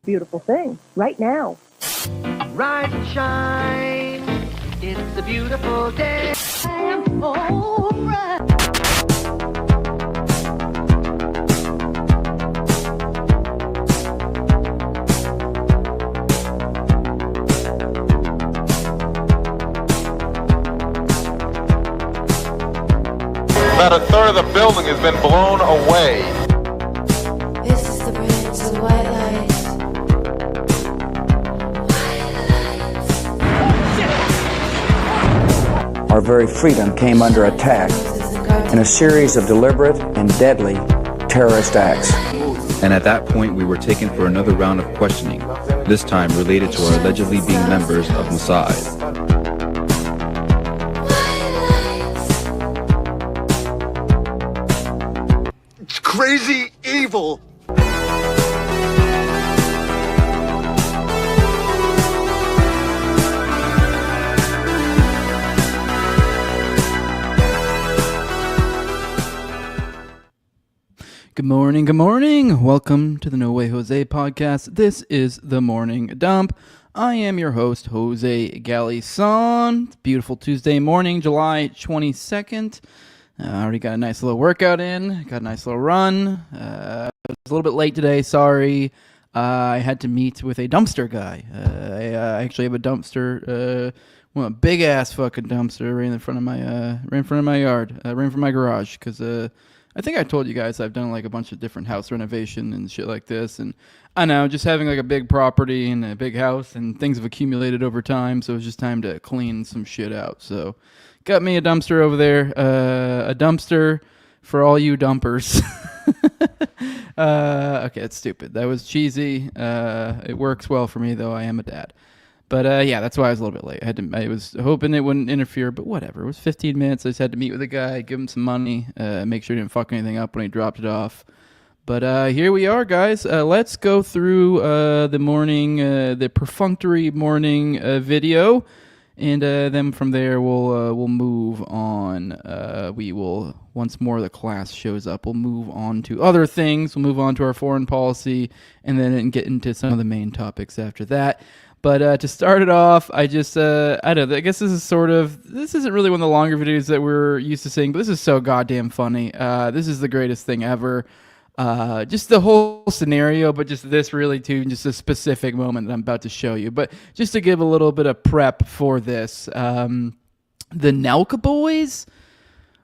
beautiful thing right now. Rise and shine, it's a beautiful day. I'm alright. About a third of the building has been blown away. This is the bridge to white lights. Our very freedom came under attack in a series of deliberate and deadly terrorist acts. And at that point, we were taken for another round of questioning, this time related to our allegedly being members of Massie. It's crazy evil. Good morning, good morning. Welcome to the No Way Jose podcast. This is the Morning Dump. I am your host, Jose Galison. It's a beautiful Tuesday morning, July 22nd. I already got a nice little workout in, got a nice little run. I was a little bit late today, sorry. I had to meet with a dumpster guy. I actually have a dumpster, a big-ass fucking dumpster right in front of my yard, right in front of my garage, because I think I told you guys I've done like a bunch of different house renovation and shit like this, and I know, just having like a big property and a big house and things have accumulated over time, so it's just time to clean some shit out. So got me a dumpster over there, a dumpster for all you dumpers. Okay, that's stupid. That was cheesy. It works well for me, though I am a dad. But yeah, that's why I was a little bit late. I was hoping it wouldn't interfere, but whatever. It was 15 minutes. I just had to meet with a guy, give him some money, make sure he didn't fuck anything up when he dropped it off. But here we are, guys. Let's go through the morning, the perfunctory morning video, and then from there we'll move on. We will, once more the class shows up, we'll move on to other things. We'll move on to our foreign policy, and then get into some of the main topics after that. But to start it off, I guess this isn't really one of the longer videos that we're used to seeing, but this is so goddamn funny. This is the greatest thing ever. Just the whole scenario, but just this really too, just a specific moment that I'm about to show you. But just to give a little bit of prep for this, the Nelk boys,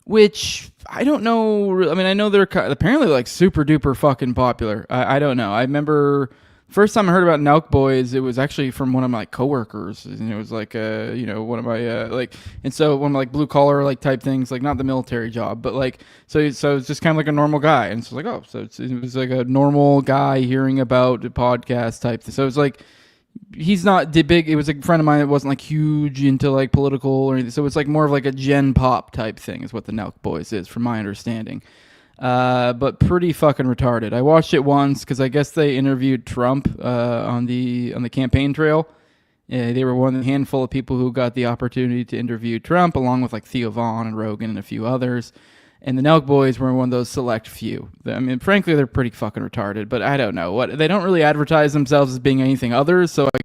which I don't know, I mean, I know they're apparently like super duper fucking popular. I don't know. I remember first time I heard about Nelk boys, it was actually from one of my coworkers, and it was like one of my and so one of my like blue collar like type things, like not the military job, but like so it's just kind of like a normal guy, and so it's like, oh, so it was like a normal guy hearing about the podcast type thing. So it's like he's not the big. It was a friend of mine that wasn't like huge into like political or anything, so it's like more of like a Gen Pop type thing is what the Nelk boys is, from my understanding. But pretty fucking retarded. I watched it once because I guess they interviewed Trump on the campaign trail. They were one of the handful of people who got the opportunity to interview Trump, along with like Theo Vaughn and Rogan and a few others. And the Nelk boys were one of those select few. I mean, frankly, they're pretty fucking retarded. But I don't know they don't really advertise themselves as being anything other. So I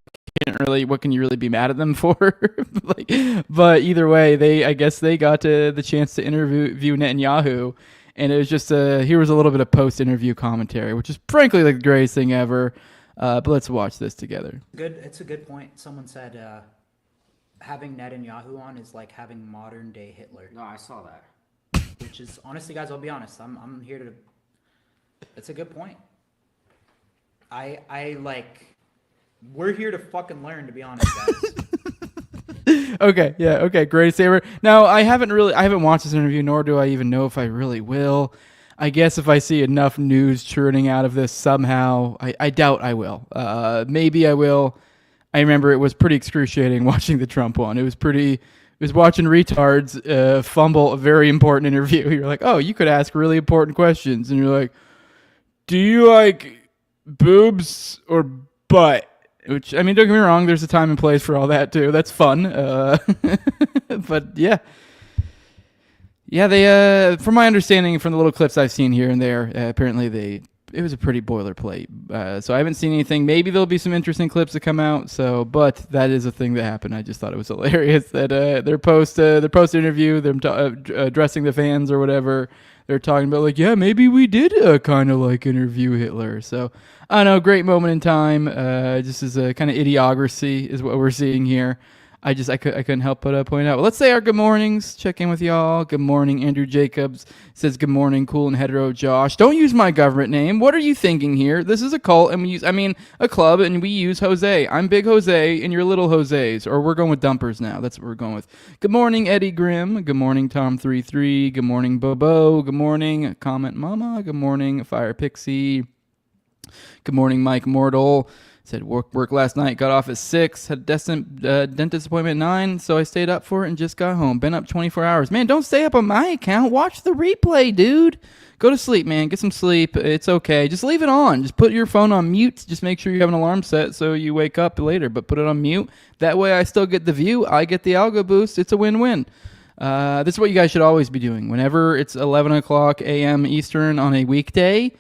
can't really. What can you really be mad at them for? But either way, I guess they got the chance to interview Netanyahu. And it was just here was a little bit of post-interview commentary, which is frankly like the greatest thing ever. But let's watch this together. It's a good point. Someone said having Netanyahu on is like having modern-day Hitler. No, I saw that. Which is, honestly, guys, I'll be honest. I'm here to... It's a good point. We're here to fucking learn, to be honest, guys. Okay, great saver. Now, I haven't watched this interview, nor do I even know if I really will. I guess if I see enough news churning out of this somehow, I doubt I will. Maybe I will. I remember it was pretty excruciating watching the Trump one. It was watching retards fumble a very important interview. You're like, oh, you could ask really important questions. And you're like, do you like boobs or butt? Which, I mean, don't get me wrong, there's a time and place for all that, too. That's fun. But, yeah. Yeah, they, from my understanding, from the little clips I've seen here and there, apparently they pretty boilerplate. So I haven't seen anything. Maybe there'll be some interesting clips that come out. So, but that is a thing that happened. I just thought it was hilarious that their post interview, them addressing the fans or whatever, they're talking about like, yeah, maybe we did kind of like interview Hitler. So I don't know, great moment in time. Just as a kind of idiocracy is what we're seeing here. I couldn't help but point out. Well, let's say our good mornings. Check in with y'all. Good morning, Andrew Jacobs says good morning, cool and hetero Josh. Don't use my government name. What are you thinking here? This is a cult, and a club, and we use Jose. I'm Big Jose, and you're Little Jose's, or we're going with dumpers now. That's what we're going with. Good morning, Eddie Grimm. Good morning, Tom33. Good morning, Bobo. Good morning, Comment Mama. Good morning, Fire Pixie. Good morning, Mike Mortal. Said work last night, got off at 6, had a dentist appointment at 9, so I stayed up for it and just got home. Been up 24 hours. Man, don't stay up on my account. Watch the replay, dude. Go to sleep, man. Get some sleep. It's okay. Just leave it on. Just put your phone on mute. Just make sure you have an alarm set so you wake up later, but put it on mute. That way I still get the view. I get the algo boost. It's a win-win. This is what you guys should always be doing. Whenever it's 11 o'clock a.m. Eastern on a weekday,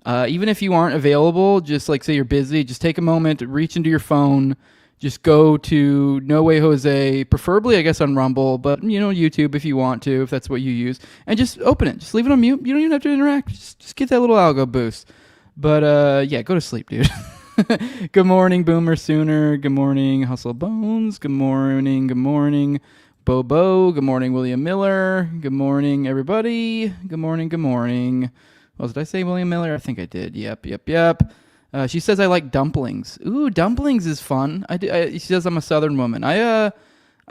even if you aren't available, just like say you're busy, just take a moment, reach into your phone, just go to No Way Jose, preferably I guess on Rumble, but YouTube if you want to, if that's what you use, and just open it. Just leave it on mute. You don't even have to interact. Just get that little algo boost. But yeah, go to sleep, dude. Good morning, Boomer Sooner. Good morning, Hustle Bones. Good morning, Bobo. Good morning, William Miller. Good morning, everybody. Good morning. Oh, did I say William Miller? I think I did. Yep. She says I like dumplings. Ooh, dumplings is fun. She says I'm a Southern woman. I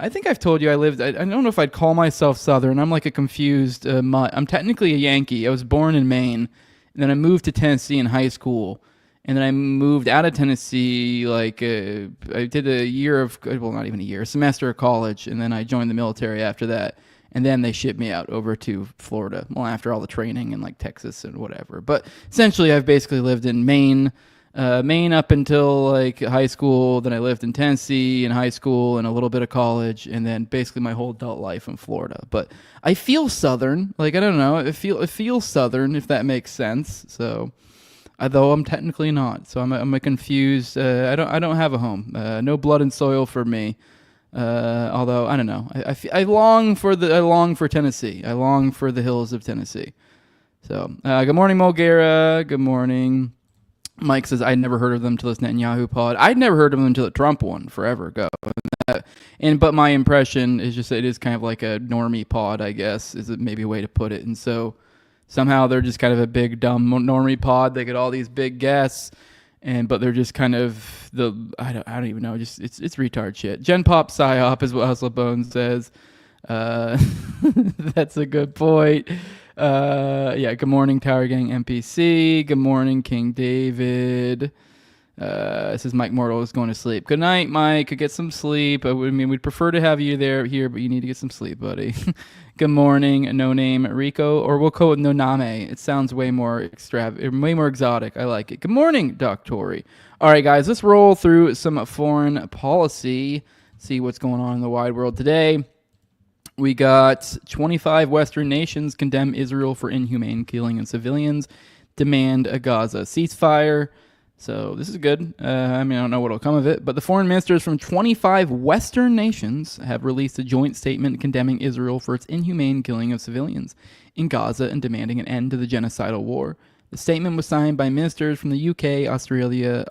think I've told you I don't know if I'd call myself Southern. I'm like a confused mutt. I'm technically a Yankee. I was born in Maine, and then I moved to Tennessee in high school, and then I moved out of Tennessee. I did a year of, well, not even a year, a semester of college, and then I joined the military after that. And then they shipped me out over to Florida. Well, after all the training in like Texas and whatever. But essentially, I've basically lived in Maine up until like high school. Then I lived in Tennessee in high school and a little bit of college, and then basically my whole adult life in Florida. But I feel Southern. Like I don't know, it feels Southern if that makes sense. So, although I'm technically not. So I'm a confused. I don't have a home. No blood and soil for me. Although I don't know, I long for Tennessee. I long for the hills of Tennessee. So, good morning, Mulgara. Good morning. Mike says I'd never heard of them till this Netanyahu pod. I'd never heard of them until the Trump one forever ago. But my impression is just that it is kind of like a normie pod, I guess, is maybe a way to put it. And so somehow they're just kind of a big dumb normie pod. They get all these big guests. But they're just kind of I don't even know. Just it's retard shit. Gen Pop Psyop is what Hustle Bones says. That's a good point. Yeah. Good morning, Tower Gang NPC. Good morning, King David. This is Mike Mortal is going to sleep. Good night, Mike. Get some sleep. We'd prefer to have you here, but you need to get some sleep, buddy. Good morning, No Name Rico, or we'll call it No Name. It sounds way more exotic. I like it. Good morning, Doc Tory. All right, guys, let's roll through some foreign policy. See what's going on in the wide world today. We got 25 Western nations condemn Israel for inhumane killing of civilians, demand a Gaza ceasefire. So this is good. I don't know what will come of it, but the foreign ministers from 25 Western nations have released a joint statement condemning Israel for its inhumane killing of civilians in Gaza and demanding an end to the genocidal war. The statement was signed by ministers from the UK,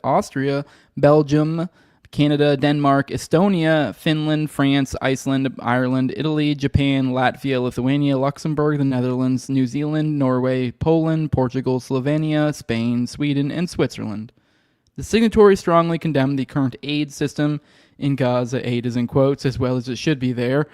Austria, Belgium, Canada, Denmark, Estonia, Finland, France, Iceland, Ireland, Italy, Japan, Latvia, Lithuania, Luxembourg, the Netherlands, New Zealand, Norway, Poland, Portugal, Slovenia, Spain, Sweden, and Switzerland. The signatories strongly condemned the current aid system in Gaza, aid is in quotes, as well as it should be there,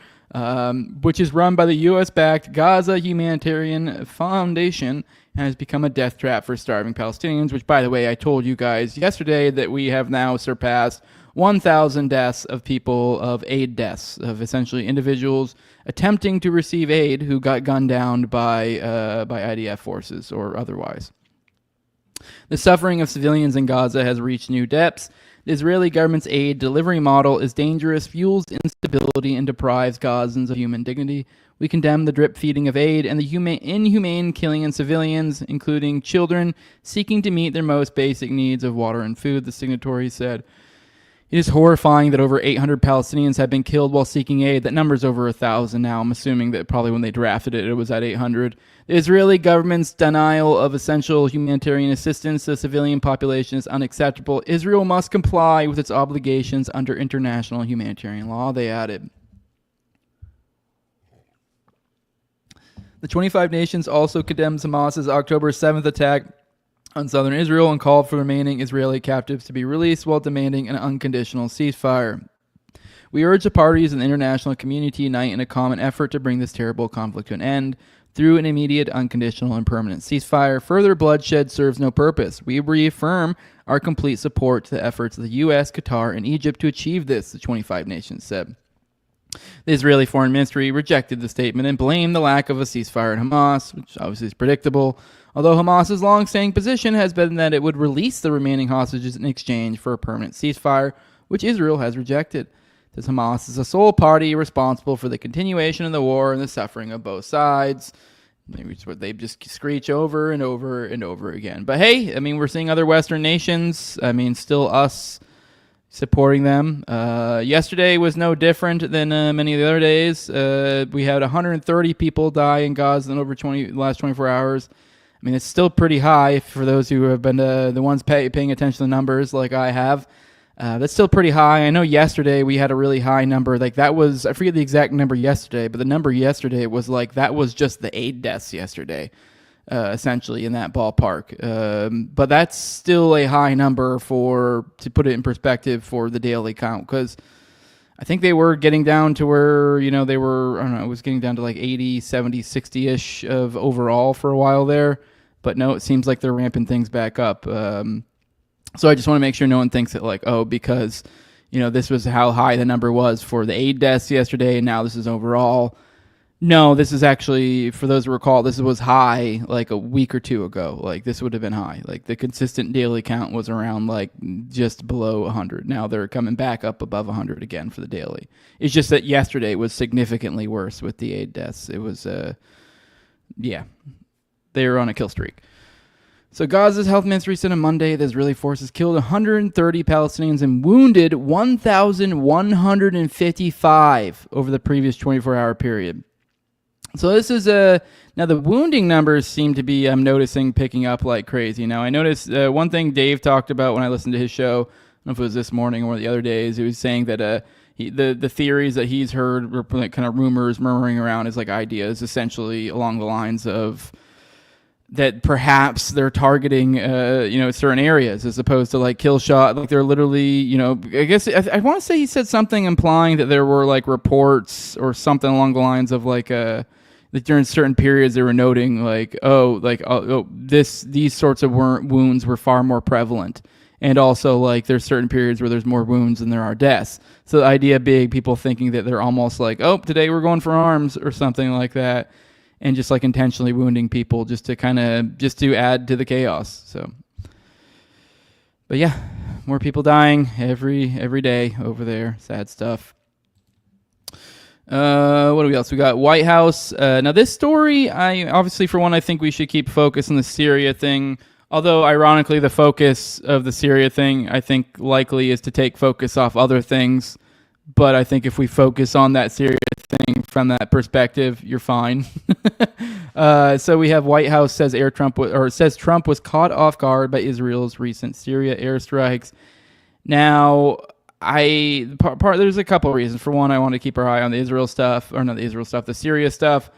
which is run by the U.S.-backed Gaza Humanitarian Foundation and has become a death trap for starving Palestinians, which, by the way, I told you guys yesterday that we have now surpassed 1,000 deaths of people, of aid deaths, of essentially individuals attempting to receive aid who got gunned down by IDF forces or otherwise. The suffering of civilians in Gaza has reached new depths. The Israeli government's aid delivery model is dangerous, fuels instability, and deprives Gazans of human dignity. We condemn the drip feeding of aid and the inhumane killing of civilians, including children, seeking to meet their most basic needs of water and food, the signatory said. It is horrifying that over 800 Palestinians have been killed while seeking aid. That number's over 1,000 now. I'm assuming that probably when they drafted it, it was at 800. The Israeli government's denial of essential humanitarian assistance to the civilian population is unacceptable. Israel must comply with its obligations under international humanitarian law, they added. The 25 nations also condemned Hamas's October 7th attack on southern Israel and called for remaining Israeli captives to be released while demanding an unconditional ceasefire. We urge the parties and the international community to unite in a common effort to bring this terrible conflict to an end through an immediate, unconditional, and permanent ceasefire. Further bloodshed serves no purpose. We reaffirm our complete support to the efforts of the U.S., Qatar, and Egypt to achieve this, the 25 nations said. The Israeli Foreign Ministry rejected the statement and blamed the lack of a ceasefire at Hamas, which obviously is predictable, although Hamas's long-standing position has been that it would release the remaining hostages in exchange for a permanent ceasefire, which Israel has rejected. This Hamas is the sole party responsible for the continuation of the war and the suffering of both sides. Maybe it's what they just screech over and over and over again. But hey, I mean, we're seeing other Western nations, still us supporting them. Yesterday was no different than many of the other days. We had 130 people die in Gaza in over the last 24 hours. I mean, it's still pretty high for those who have been the ones paying attention to the numbers like I have. That's still pretty high. I know yesterday we had a really high number. Like that was, I forget the exact number yesterday, but the number yesterday was like, that was just the 8 deaths yesterday, essentially in that ballpark. But that's still a high number to put it in perspective for the daily count. Because I think they were getting down to where, they were, I don't know, it was getting down to like 80, 70, 60-ish of overall for a while there. But no, it seems like they're ramping things back up. So I just want to make sure no one thinks that like, oh, because, this was how high the number was for the 8 deaths yesterday and now this is overall. No, this is actually, for those who recall, this was high like a week or two ago. Like this would have been high. Like the consistent daily count was around like just below 100. Now they're coming back up above 100 again for the daily. It's just that yesterday was significantly worse with the 8 deaths. It was, they were on a kill streak. So Gaza's health ministry said on Monday that Israeli forces killed 130 Palestinians and wounded 1,155 over the previous 24-hour period. So this is now the wounding numbers seem to be, I'm noticing, picking up like crazy. Now I noticed one thing Dave talked about when I listened to his show, I don't know if it was this morning or the other days, he was saying that the theories that he's heard were like kind of rumors murmuring around as like ideas essentially along the lines of that perhaps they're targeting, certain areas as opposed to like kill shot. Like they're literally, I guess I want to say he said something implying that there were like reports or something along the lines of like that during certain periods they were noting these sorts of wounds were far more prevalent. And also like there's certain periods where there's more wounds than there are deaths. So the idea being people thinking that they're almost like, oh, today we're going for arms or something like that. And just like intentionally wounding people just to add to the chaos. So, but yeah, more people dying every day over there. Sad stuff. What do we else? We got White House. Now this story, I think we should keep focus on the Syria thing. Although ironically, the focus of the Syria thing, I think likely is to take focus off other things. But I think if we focus on that Syria thing from that perspective, you're fine. So we have White House says Trump was caught off guard by Israel's recent Syria airstrikes. Now, there's a couple of reasons. For one, I want to keep our eye on the Syria stuff.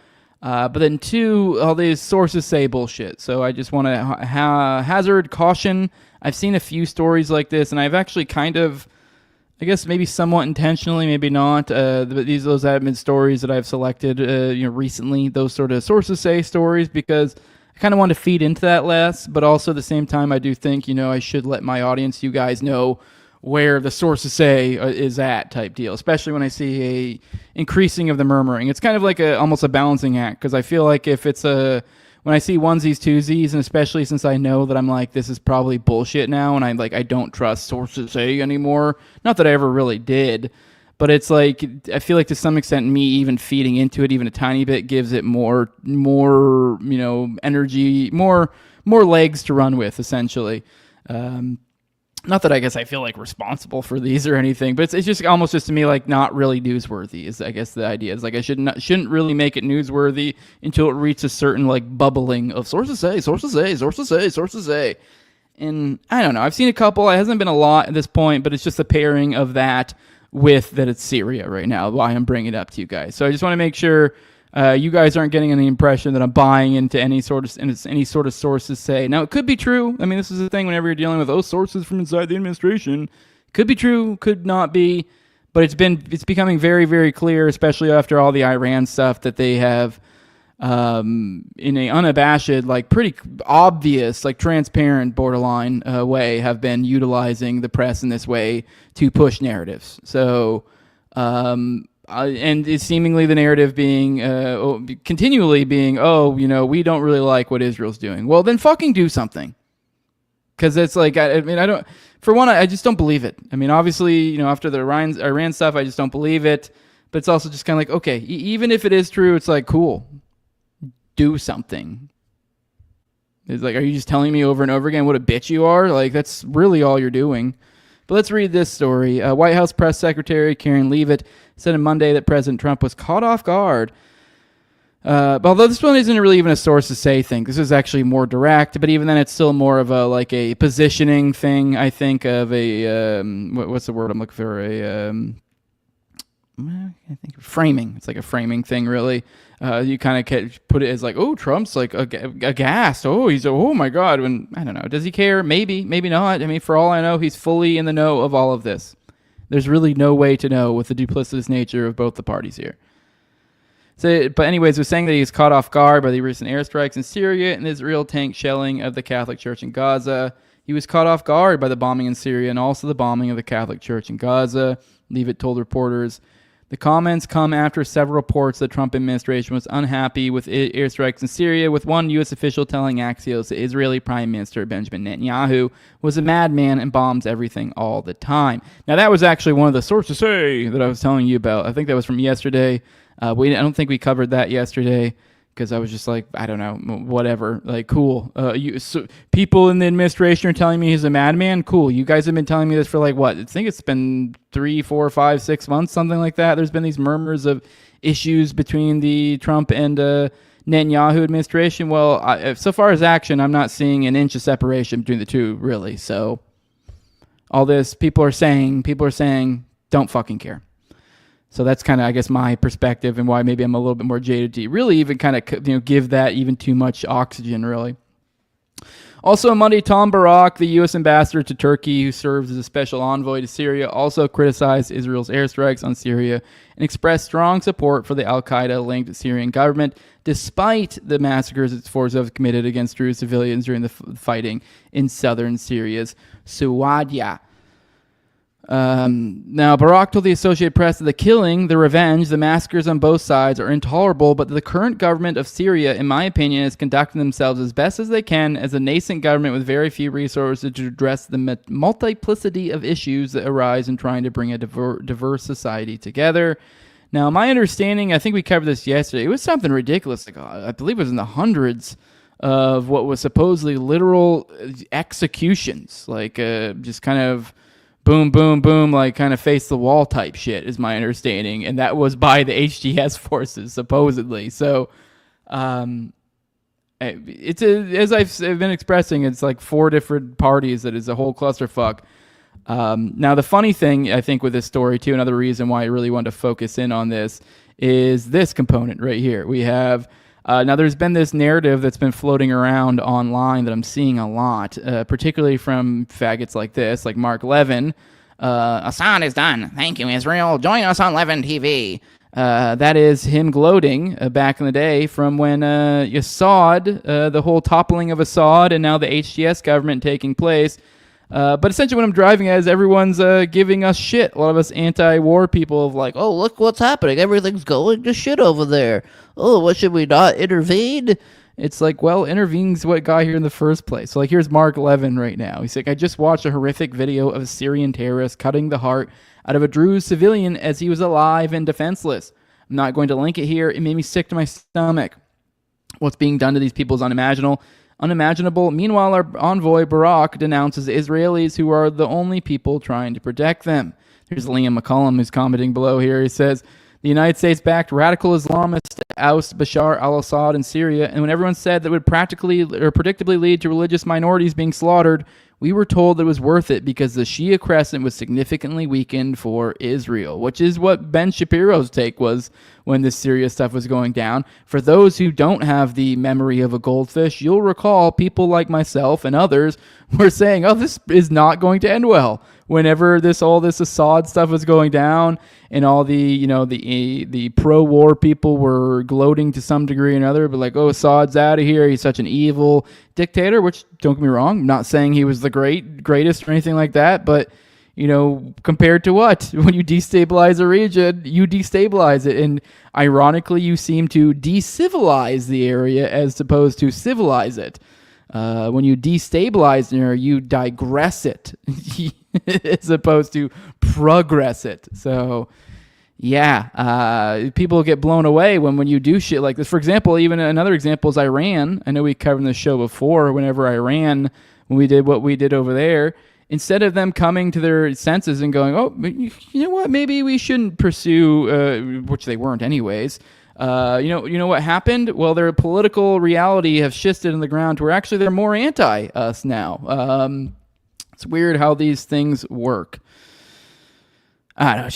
But then two, all these sources say bullshit. So I just want to hazard caution. I've seen a few stories like this, and I've actually kind of, I guess maybe somewhat intentionally, maybe not. But those have been stories that I've selected, recently. Those sort of sources say stories because I kind of want to feed into that less. But also at the same time, I do think I should let my audience, you guys, know where the sources say is at type deal. Especially when I see a increasing of the murmuring. It's kind of like almost a balancing act because I feel like if it's when I see onesies, twosies, and especially since I know that I'm like, this is probably bullshit now, and I don't trust sources A anymore. Not that I ever really did, but it's like, I feel like to some extent me even feeding into it even a tiny bit gives it more energy, more legs to run with, essentially. Not that I guess I feel like responsible for these or anything, but it's just almost just to me like not really newsworthy is I guess the idea. Is like I shouldn't really make it newsworthy until it reaches a certain like bubbling of sources say, and I don't know. I've seen a couple. It hasn't been a lot at this point, but it's just the pairing of that with that it's Syria right now. Why I'm bringing it up to you guys. So I just want to make sure you guys aren't getting any impression that I'm buying into any sort of sources say. Now, it could be true. I mean, this is the thing whenever you're dealing with sources from inside the administration. Could be true, could not be. But it's becoming very, very clear, especially after all the Iran stuff, that they have, in a unabashed, like pretty obvious, like transparent borderline way, have been utilizing the press in this way to push narratives. So, and it's seemingly the narrative being, continually being, we don't really like what Israel's doing. Well, then fucking do something. Because it's like, I just don't believe it. I mean, obviously, after the Iran stuff, I just don't believe it. But it's also just kind of like, okay, even if it is true, it's like, cool. Do something. It's like, are you just telling me over and over again what a bitch you are? Like, that's really all you're doing. But let's read this story. White House Press Secretary Karen Leavitt said on Monday that President Trump was caught off guard. Although this one isn't really even a sources say thing. This is actually more direct, but even then it's still more of a positioning thing, I think, of a, what's the word I'm looking for? I think framing. It's like a framing thing, really. You kind of put it as like, oh, Trump's like aghast. Oh, oh my God. When I don't know. Does he care? Maybe, maybe not. I mean, for all I know, he's fully in the know of all of this. There's really no way to know with the duplicitous nature of both the parties here. So, but anyways, we're saying that he was caught off guard by the recent airstrikes in Syria and Israel tank shelling of the Catholic Church in Gaza. He was caught off guard by the bombing in Syria and also the bombing of the Catholic Church in Gaza, Leavitt told reporters. The comments come after several reports that the Trump administration was unhappy with airstrikes in Syria, with one U.S. official telling Axios that Israeli Prime Minister Benjamin Netanyahu was a madman and bombs everything all the time. Now, that was actually one of the sources say that I was telling you about. I think that was from yesterday. I don't think we covered that yesterday because I was just like, I don't know, whatever. Like, cool. So people in the administration are telling me he's a madman? Cool. You guys have been telling me this for like what? I think it's been 3, 4, 5, 6 months, something like that. There's been these murmurs of issues between the Trump and Netanyahu administration. Well, so far as action, I'm not seeing an inch of separation between the two, really. So all this, people are saying, don't fucking care. So that's kind of, I guess, my perspective and why maybe I'm a little bit more jaded to really even kind of, give that even too much oxygen, really. Also on Monday, Tom Barak, the U.S. ambassador to Turkey, who serves as a special envoy to Syria, also criticized Israel's airstrikes on Syria and expressed strong support for the al-Qaeda-linked Syrian government, despite the massacres its forces have committed against Druze civilians during the fighting in southern Syria's Suwadia. Now, Barak told the Associated Press that the killing, the revenge, the massacres on both sides are intolerable, but the current government of Syria, in my opinion, is conducting themselves as best as they can as a nascent government with very few resources to address the multiplicity of issues that arise in trying to bring a diverse society together. Now, my understanding, I think we covered this yesterday, it was something ridiculous. Like, I believe it was in the hundreds of what was supposedly literal executions, like just kind of boom, boom, boom, like kind of face the wall type shit is my understanding. And that was by the HTS forces, supposedly. So it's as I've been expressing, it's like 4 different parties that is a whole clusterfuck. Now, the funny thing, I think, with this story, too, another reason why I really wanted to focus in on this is this component right here. We have... now, there's been this narrative that's been floating around online that I'm seeing a lot, particularly from faggots like this, like Mark Levin. Assad is done. Thank you, Israel. Join us on Levin TV. That is him gloating back in the day from when Assad, the whole toppling of Assad and now the HTS government taking place. But essentially what I'm driving at is everyone's giving us shit. A lot of us anti-war people of like, oh, look what's happening. Everything's going to shit over there. Oh, what, should we not intervene? It's like, well, intervene's what got here in the first place. So like, here's Mark Levin right now. He's like, I just watched a horrific video of a Syrian terrorist cutting the heart out of a Druze civilian as he was alive and defenseless. I'm not going to link it here. It made me sick to my stomach. What's being done to these people is unimaginable. Meanwhile, our envoy Barak denounces the Israelis, who are the only people trying to protect them. Here's Liam McCollum, who's commenting below here. He says, the United States-backed radical Islamists oust Bashar al-Assad in Syria, and when everyone said that would practically or predictably lead to religious minorities being slaughtered, we were told that it was worth it because the Shia crescent was significantly weakened for Israel, which is what Ben Shapiro's take was when this Syria stuff was going down. For those who don't have the memory of a goldfish, you'll recall people like myself and others were saying, oh, this is not going to end well. Whenever all this Assad stuff was going down and all the pro-war people were gloating to some degree or another, but like, oh, Assad's out of here. He's such an evil dictator, which, don't get me wrong, I'm not saying he was the greatest or anything like that, but, compared to what? When you destabilize a region, you destabilize it. And ironically, you seem to decivilize the area as opposed to civilize it. When you destabilize an area, you digress it as opposed to progress it. So, yeah, people get blown away when you do shit like this. For example, even another example is Iran. I know we covered in the show before. Whenever Iran, when we did what we did over there, instead of them coming to their senses and going, oh, you know what, maybe we shouldn't pursue, which they weren't anyways. You know what happened? Well, their political reality have shifted in the ground to where actually they're more anti us now. It's weird how these things work. I don't know.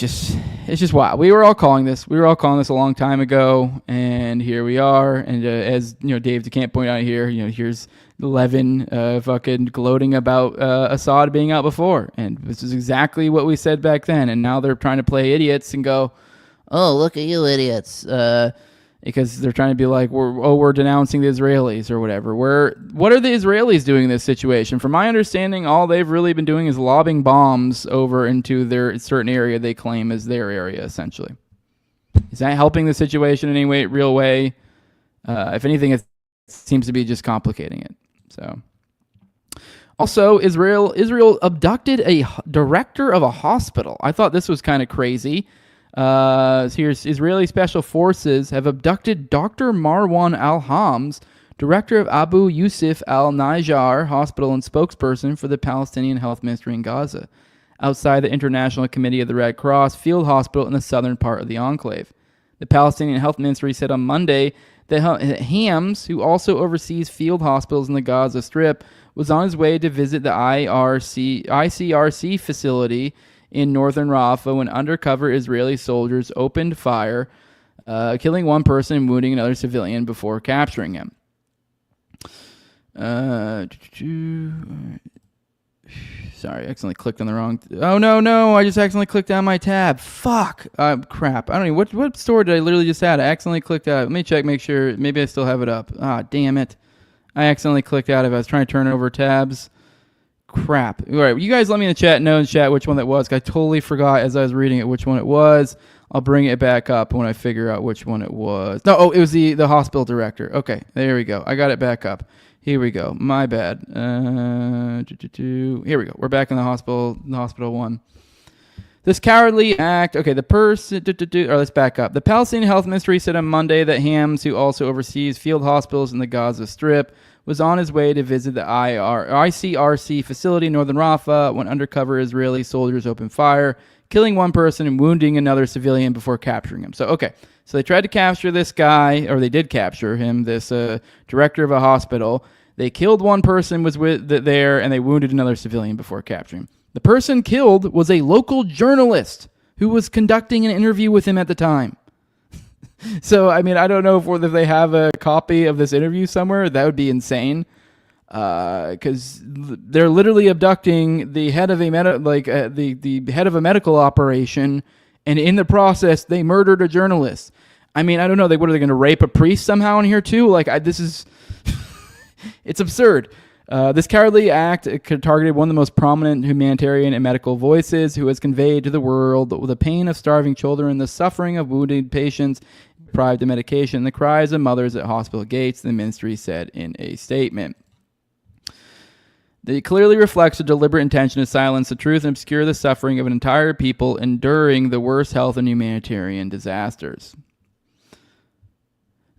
It's just wild. We were all calling this. A long time ago, and here we are. And as Dave DeCamp pointed out here, here's Levin fucking gloating about Assad being out before, and this is exactly what we said back then. And now they're trying to play idiots and go, oh, look at you idiots. Because they're trying to be like, we're denouncing the Israelis or whatever. What are the Israelis doing in this situation? From my understanding, all they've really been doing is lobbing bombs over into their certain area they claim is their area, essentially. Is that helping the situation in any real way? If anything, it seems to be just complicating it. So, also, Israel abducted a director of a hospital. I thought this was kind of crazy. Here's Israeli Special Forces have abducted Dr. Marwan Al-Hams, director of Abu Yusuf Al-Najjar Hospital and spokesperson for the Palestinian Health Ministry in Gaza, outside the International Committee of the Red Cross field hospital in the southern part of the enclave. The Palestinian Health Ministry said on Monday that Hams, who also oversees field hospitals in the Gaza Strip, was on his way to visit the ICRC facility in northern Rafah when undercover Israeli soldiers opened fire, killing one person and wounding another civilian before capturing him. Sorry, I accidentally clicked on the wrong... Oh, no, I just accidentally clicked on my tab. Fuck. Crap. I don't know. What store did I literally just add? I accidentally clicked out. Let me check, make sure. Maybe I still have it up. Damn it. I accidentally clicked out of it. I was trying to turn over tabs. Crap. All right, you guys let me know in chat which one that was. I totally forgot as I was reading it which one it was. I'll bring it back up when I figure out which one it was. No, it was the hospital director. Okay, there we go. I got it back up. Here we go. My bad. Here we go. We're back in the hospital one. This cowardly act. Okay, the person. Let's back up. The Palestinian Health Ministry said on Monday that Hams, who also oversees field hospitals in the Gaza Strip, was on his way to visit the ICRC facility in northern Rafah when undercover Israeli soldiers opened fire, killing one person and wounding another civilian before capturing him. So they tried to capture this guy, or they did capture him, this director of a hospital. They killed one person was there, and they wounded another civilian before capturing him. The person killed was a local journalist who was conducting an interview with him at the time. So, I mean, I don't know if they have a copy of this interview somewhere. That would be insane. Because they're literally abducting the head of the head of a medical operation, and in the process, they murdered a journalist. I mean, I don't know. What are they going to rape a priest somehow in here too? This is, it's absurd. This cowardly act targeted one of the most prominent humanitarian and medical voices who has conveyed to the world the pain of starving children, the suffering of wounded patients, deprived of medication, and the cries of mothers at hospital gates, the ministry said in a statement. It clearly reflects a deliberate intention to silence the truth and obscure the suffering of an entire people enduring the worst health and humanitarian disasters.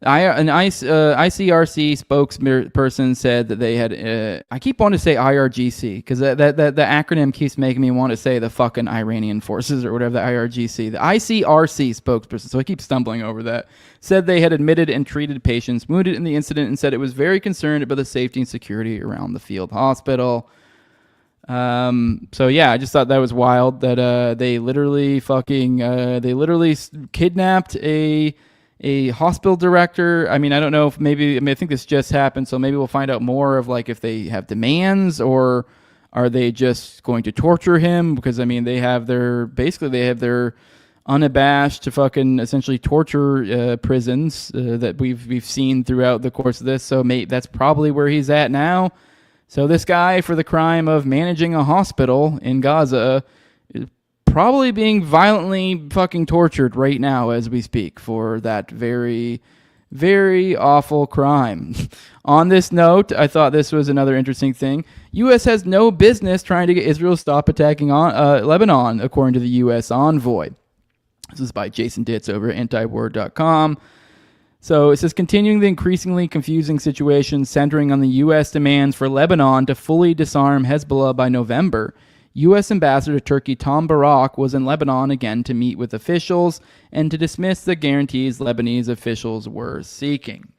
An ICRC spokesperson said that they had. I keep wanting to say IRGC because the acronym keeps making me want to say the fucking Iranian forces or whatever. The IRGC, the ICRC spokesperson. So I keep stumbling over that. Said they had admitted and treated patients wounded in the incident and said it was very concerned about the safety and security around the field hospital. So yeah, I just thought that was wild that they literally kidnapped a hospital director. I mean, I don't know if I think this just happened, so maybe we'll find out more of like if they have demands or are they just going to torture him? Because I mean, they have their unabashed to fucking essentially torture prisons that we've seen throughout the course of this. So that's probably where he's at now. So this guy, for the crime of managing a hospital in Gaza, is probably being violently fucking tortured right now as we speak for that very, very awful crime. On this note, I thought this was another interesting thing. U.S. has no business trying to get Israel to stop attacking Lebanon, according to the U.S. envoy. This is by Jason Ditz over at antiwar.com. So it says, continuing the increasingly confusing situation centering on the U.S. demands for Lebanon to fully disarm Hezbollah by November, U.S. Ambassador to Turkey Tom Barak was in Lebanon again to meet with officials and to dismiss the guarantees Lebanese officials were seeking.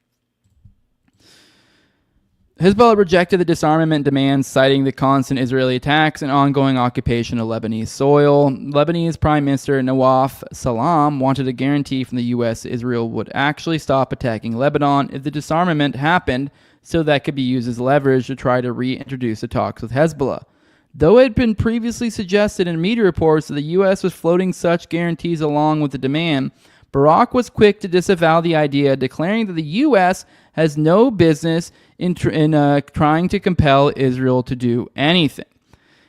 Hezbollah rejected the disarmament demands, citing the constant Israeli attacks and ongoing occupation of Lebanese soil. Lebanese Prime Minister Nawaf Salam wanted a guarantee from the U.S. Israel would actually stop attacking Lebanon if the disarmament happened, so that could be used as leverage to try to reintroduce the talks with Hezbollah. Though it had been previously suggested in media reports that the U.S. was floating such guarantees along with the demand, Barak was quick to disavow the idea, declaring that the U.S. has no business in trying to compel Israel to do anything.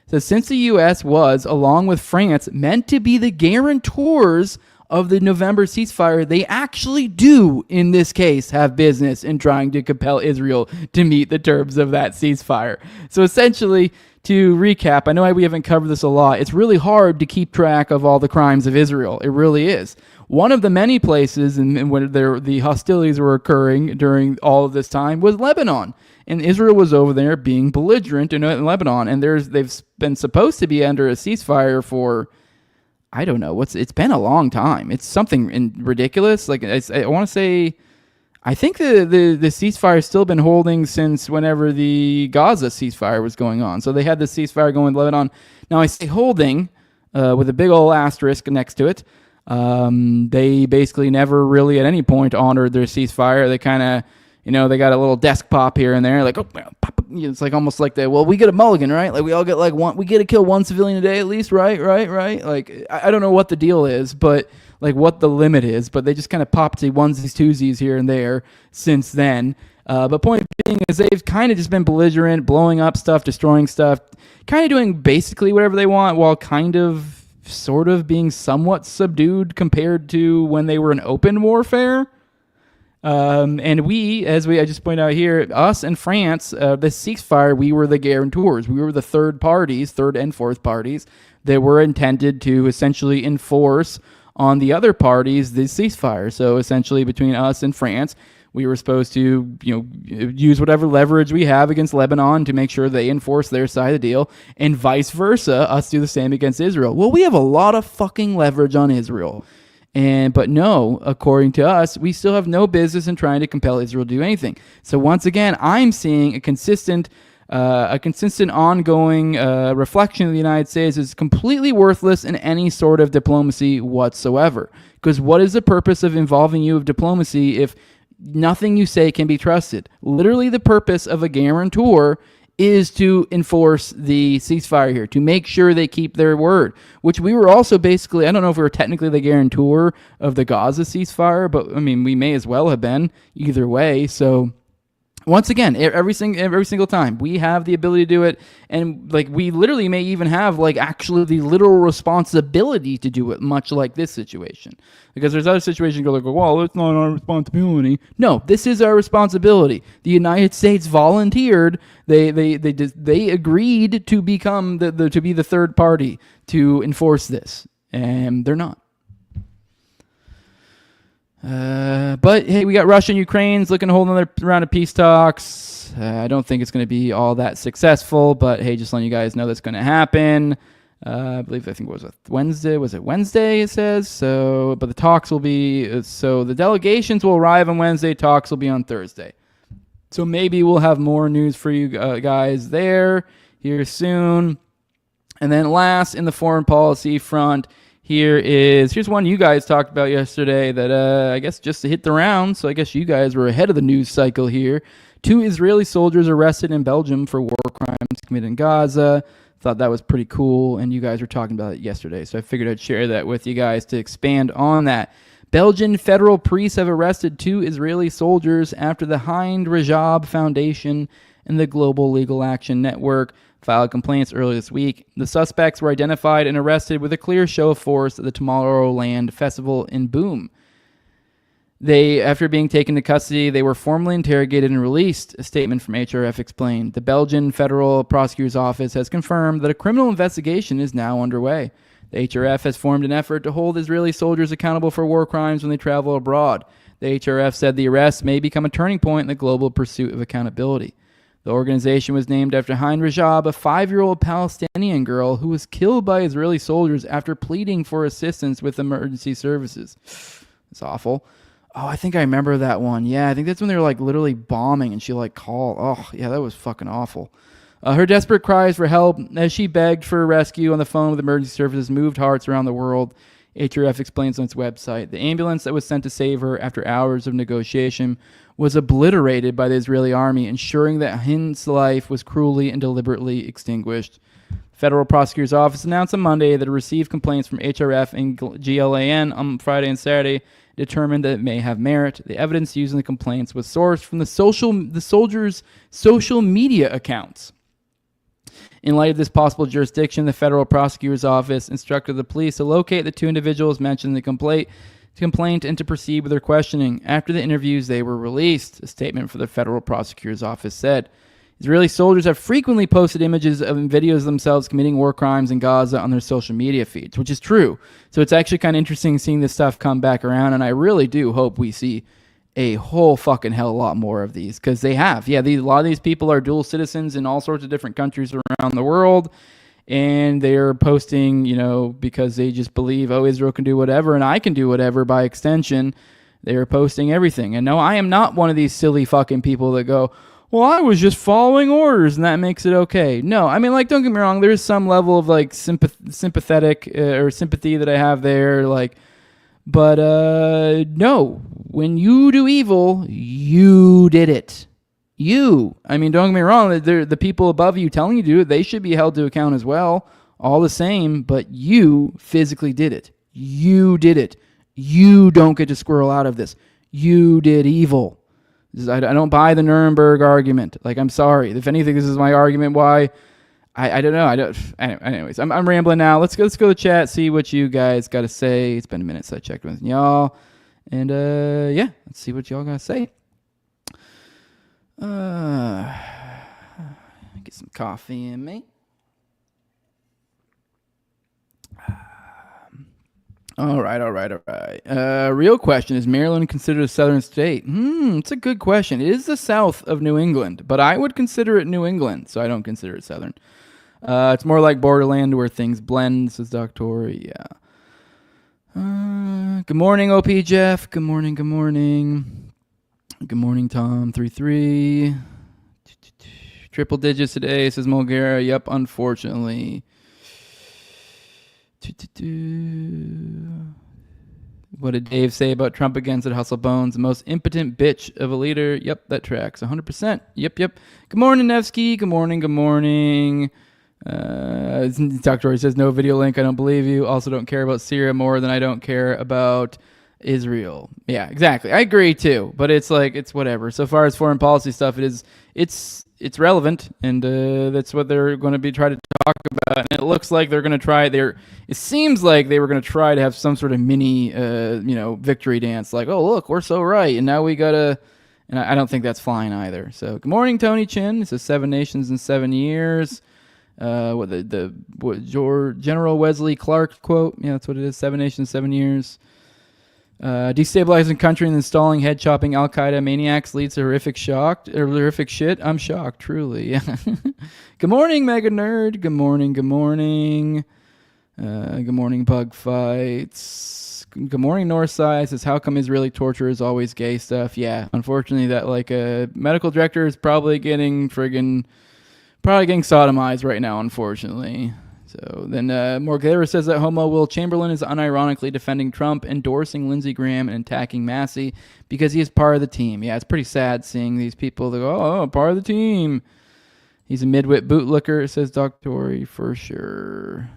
So since the U.S. was, along with France, meant to be the guarantors of the November ceasefire, they actually do, in this case, have business in trying to compel Israel to meet the terms of that ceasefire. So essentially, to recap, I know we haven't covered this a lot. It's really hard to keep track of all the crimes of Israel. It really is. One of the many places when the hostilities were occurring during all of this time was Lebanon. And Israel was over there being belligerent in Lebanon. And they've been supposed to be under a ceasefire for, I don't know, it's been a long time. It's something ridiculous. Like I want to say, I think the ceasefire has still been holding since whenever the Gaza ceasefire was going on. So they had the ceasefire going with Lebanon. Now I say holding with a big old asterisk next to it. They basically never really at any point honored their ceasefire. They kind of, they got a little desk pop here and there, like, oh, it's like almost like we get a mulligan, right? Like we all get we get to kill one civilian a day at least, right? Like I don't know what the deal is, but like what the limit is, but they just kind of popped the onesies, twosies here and there since then. But point being is they've kind of just been belligerent, blowing up stuff, destroying stuff, kind of doing basically whatever they want while kind of sort of being somewhat subdued compared to when they were in open warfare. And I just point out here, us and France, the ceasefire, we were the guarantors. We were the third and fourth parties that were intended to essentially enforce on the other parties the ceasefire. So essentially between us and France, we were supposed to, use whatever leverage we have against Lebanon to make sure they enforce their side of the deal, and vice versa, us do the same against Israel. Well, we have a lot of fucking leverage on Israel. But no, according to us, we still have no business in trying to compel Israel to do anything. So once again, I'm seeing a consistent ongoing reflection of the United States is completely worthless in any sort of diplomacy whatsoever. Because what is the purpose of involving you of diplomacy if nothing you say can be trusted? Literally the purpose of a guarantor is to enforce the ceasefire here, to make sure they keep their word, which we were also basically, I don't know if we were technically the guarantor of the Gaza ceasefire, but I mean, we may as well have been either way. So Once again, every single time we have the ability to do it, and like we literally may even have like actually the literal responsibility to do it, much like this situation. Because there's other situations go like, well, it's not our responsibility. No, this is our responsibility. The United States volunteered. They agreed to become to be the third party to enforce this, and they're not. But hey, we got Russia and Ukraine's looking to hold another round of peace talks. I don't think it's going to be all that successful, but hey, just letting you guys know that's going to happen. I think it was Wednesday. Was it Wednesday? It says so. But the talks will be so the delegations will arrive on Wednesday. Talks will be on Thursday. So maybe we'll have more news for you guys there here soon. And then last in the foreign policy front. Here's one you guys talked about yesterday that I guess just hit the rounds, so I guess you guys were ahead of the news cycle here. 2 Israeli soldiers arrested in Belgium for war crimes committed in Gaza. Thought that was pretty cool, and you guys were talking about it yesterday, so I figured I'd share that with you guys to expand on that. Belgian federal priests have arrested 2 Israeli soldiers after the Hind Rajab Foundation and the Global Legal Action Network filed complaints earlier this week. The suspects were identified and arrested with a clear show of force at the Tomorrowland Festival in Boom. After being taken to custody, they were formally interrogated and released, a statement from HRF explained. The Belgian Federal Prosecutor's Office has confirmed that a criminal investigation is now underway. The HRF has formed an effort to hold Israeli soldiers accountable for war crimes when they travel abroad. The HRF said the arrests may become a turning point in the global pursuit of accountability. The organization was named after Hind Rajab, a 5-year-old Palestinian girl who was killed by Israeli soldiers after pleading for assistance with emergency services. It's awful. Oh, I think I remember that one. Yeah, I think that's when they were like literally bombing and she like called. Oh, yeah, that was fucking awful. Her desperate cries for help as she begged for rescue on the phone with emergency services moved hearts around the world. HRF explains on its website. The ambulance that was sent to save her after hours of negotiation was obliterated by the Israeli army, ensuring that Hind's life was cruelly and deliberately extinguished. The Federal Prosecutor's Office announced on Monday that it received complaints from HRF and GLAN on Friday and Saturday, determined that it may have merit. The evidence used in the complaints was sourced from the soldiers' social media accounts. In light of this possible jurisdiction, the Federal Prosecutor's Office instructed the police to locate the 2 individuals mentioned in the complaint and to proceed with their questioning. After the interviews, they were released. A statement for the Federal Prosecutor's Office said, Israeli soldiers have frequently posted images and videos of themselves committing war crimes in Gaza on their social media feeds, which is true. So it's actually kind of interesting seeing this stuff come back around, and I really do hope we see a whole fucking hell lot more of these, because they have. Yeah, a lot of these people are dual citizens in all sorts of different countries around the world, and they're posting, because they just believe, oh, Israel can do whatever, and I can do whatever by extension. They're posting everything. And no, I am not one of these silly fucking people that go, well, I was just following orders, and that makes it okay. No, I mean, like, don't get me wrong, there's some level of, like, sympathetic or sympathy that I have there, like, but no, when you do evil, you did it. I mean, don't get me wrong, the people above you telling you to do it, they should be held to account as well, all the same, but you physically did it. You did it. You don't get to squirrel out of this. You did evil. I don't buy the Nuremberg argument. Like, I'm sorry. If anything, this is my argument why. I don't know. Anyways, I'm rambling now. Let's go to chat, see what you guys got to say. It's been a minute since I checked with y'all. And, yeah, let's see what y'all got to say. Get some coffee in me. All right. Real question, is Maryland considered a southern state? It's a good question. It is the south of New England, but I would consider it New England, so I don't consider it southern. It's more like borderland where things blend, says Dr. Yeah. Good morning, OP Jeff. Good morning. Good morning, Tom. 33. Triple digits today, says Mulgara. Yep, unfortunately. What did Dave say about Trump against at Hustle Bones? The most impotent bitch of a leader. Yep, that tracks 100%. Yep. Good morning, Nevsky. Good morning. Dr. Roy says no video link. I don't believe you. Also don't care about Syria more than I don't care about Israel. Yeah, exactly. I agree too. But it's like it's whatever. So far as foreign policy stuff, it's relevant, and that's what they're going to be trying to talk about. And it looks like they're going to try. It seems like they were going to try to have some sort of mini, victory dance. Like, oh look, we're so right, and now we gotta. And I don't think that's flying either. So good morning, Tony Chin. It says 7 nations in 7 years. What General Wesley Clark quote? Yeah, that's what it is. 7 nations, 7 years. Destabilizing country and installing head-chopping Al-Qaeda maniacs leads to horrific shit. I'm shocked, truly. Good morning, Mega Nerd. Good morning. Good morning, Bug Fights. Good morning, Northside. Says, how come Israeli torture is always gay stuff? Yeah, unfortunately, that a medical director is probably getting sodomized right now, unfortunately. So then Morgera says that homo Will Chamberlain is unironically defending Trump, endorsing Lindsey Graham, and attacking Massie because he is part of the team. Yeah, it's pretty sad seeing these people that go, oh, part of the team. He's a midwit bootlicker, says Doctori, for sure.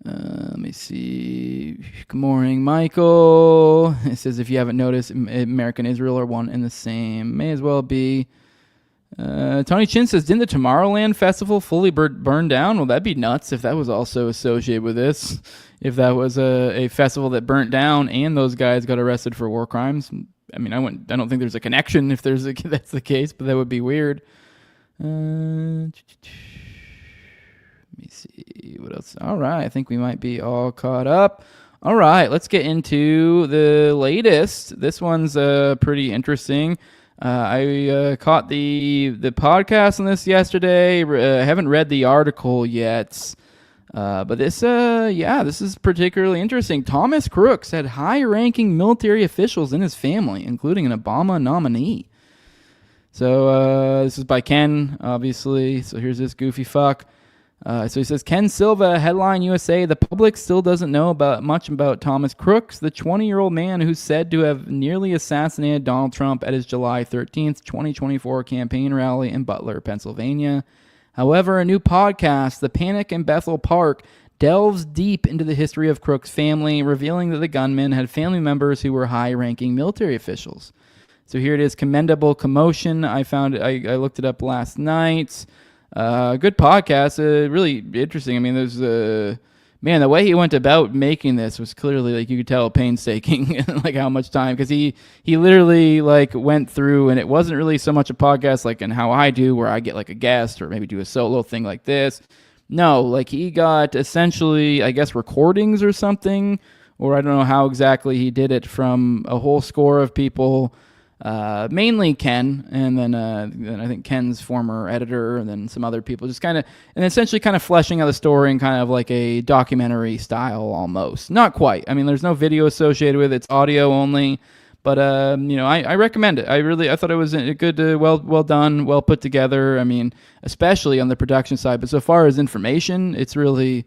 Let me see. Good morning, Michael. It says, if you haven't noticed, America and Israel are one and the same. May as well be. Tony Chin says, didn't the Tomorrowland Festival fully burn down? Well, that'd be nuts if that was also associated with this. If that was a festival that burnt down and those guys got arrested for war crimes. I mean, I don't think there's a connection if that's the case, but that would be weird. Let me see what else. All right, I think we might be all caught up. All right, let's get into the latest. This one's pretty interesting. I caught the podcast on this yesterday. I haven't read the article yet, but this is particularly interesting. Thomas Crooks had high-ranking military officials in his family, including an Obama nominee. So this is by Ken, obviously. So here's this goofy fuck. So he says, Ken Silva, headline USA, the public still doesn't know much about Thomas Crooks, the 20-year-old man who's said to have nearly assassinated Donald Trump at his July 13th, 2024 campaign rally in Butler, Pennsylvania. However, a new podcast, The Panic in Bethel Park, delves deep into the history of Crooks' family, revealing that the gunman had family members who were high-ranking military officials. So here it is, Commendable Commotion. I looked it up last night. Good podcast, really interesting. I mean, there's the way he went about making this was clearly, like, you could tell, painstaking, like how much time, because he literally went through, and it wasn't really so much a podcast like in how I do, where I get like a guest or maybe do a solo thing like this. No, like he got essentially, I guess, recordings or something, or I don't know how exactly he did it, from a whole score of people. Mainly Ken, and then I think Ken's former editor, and then some other people, just kind of, and essentially kind of fleshing out the story in kind of like a documentary style almost. Not quite. I mean, there's no video associated with it. It's audio only. But, I recommend it. I thought it was a good, well done, well put together. I mean, especially on the production side. But so far as information, it's really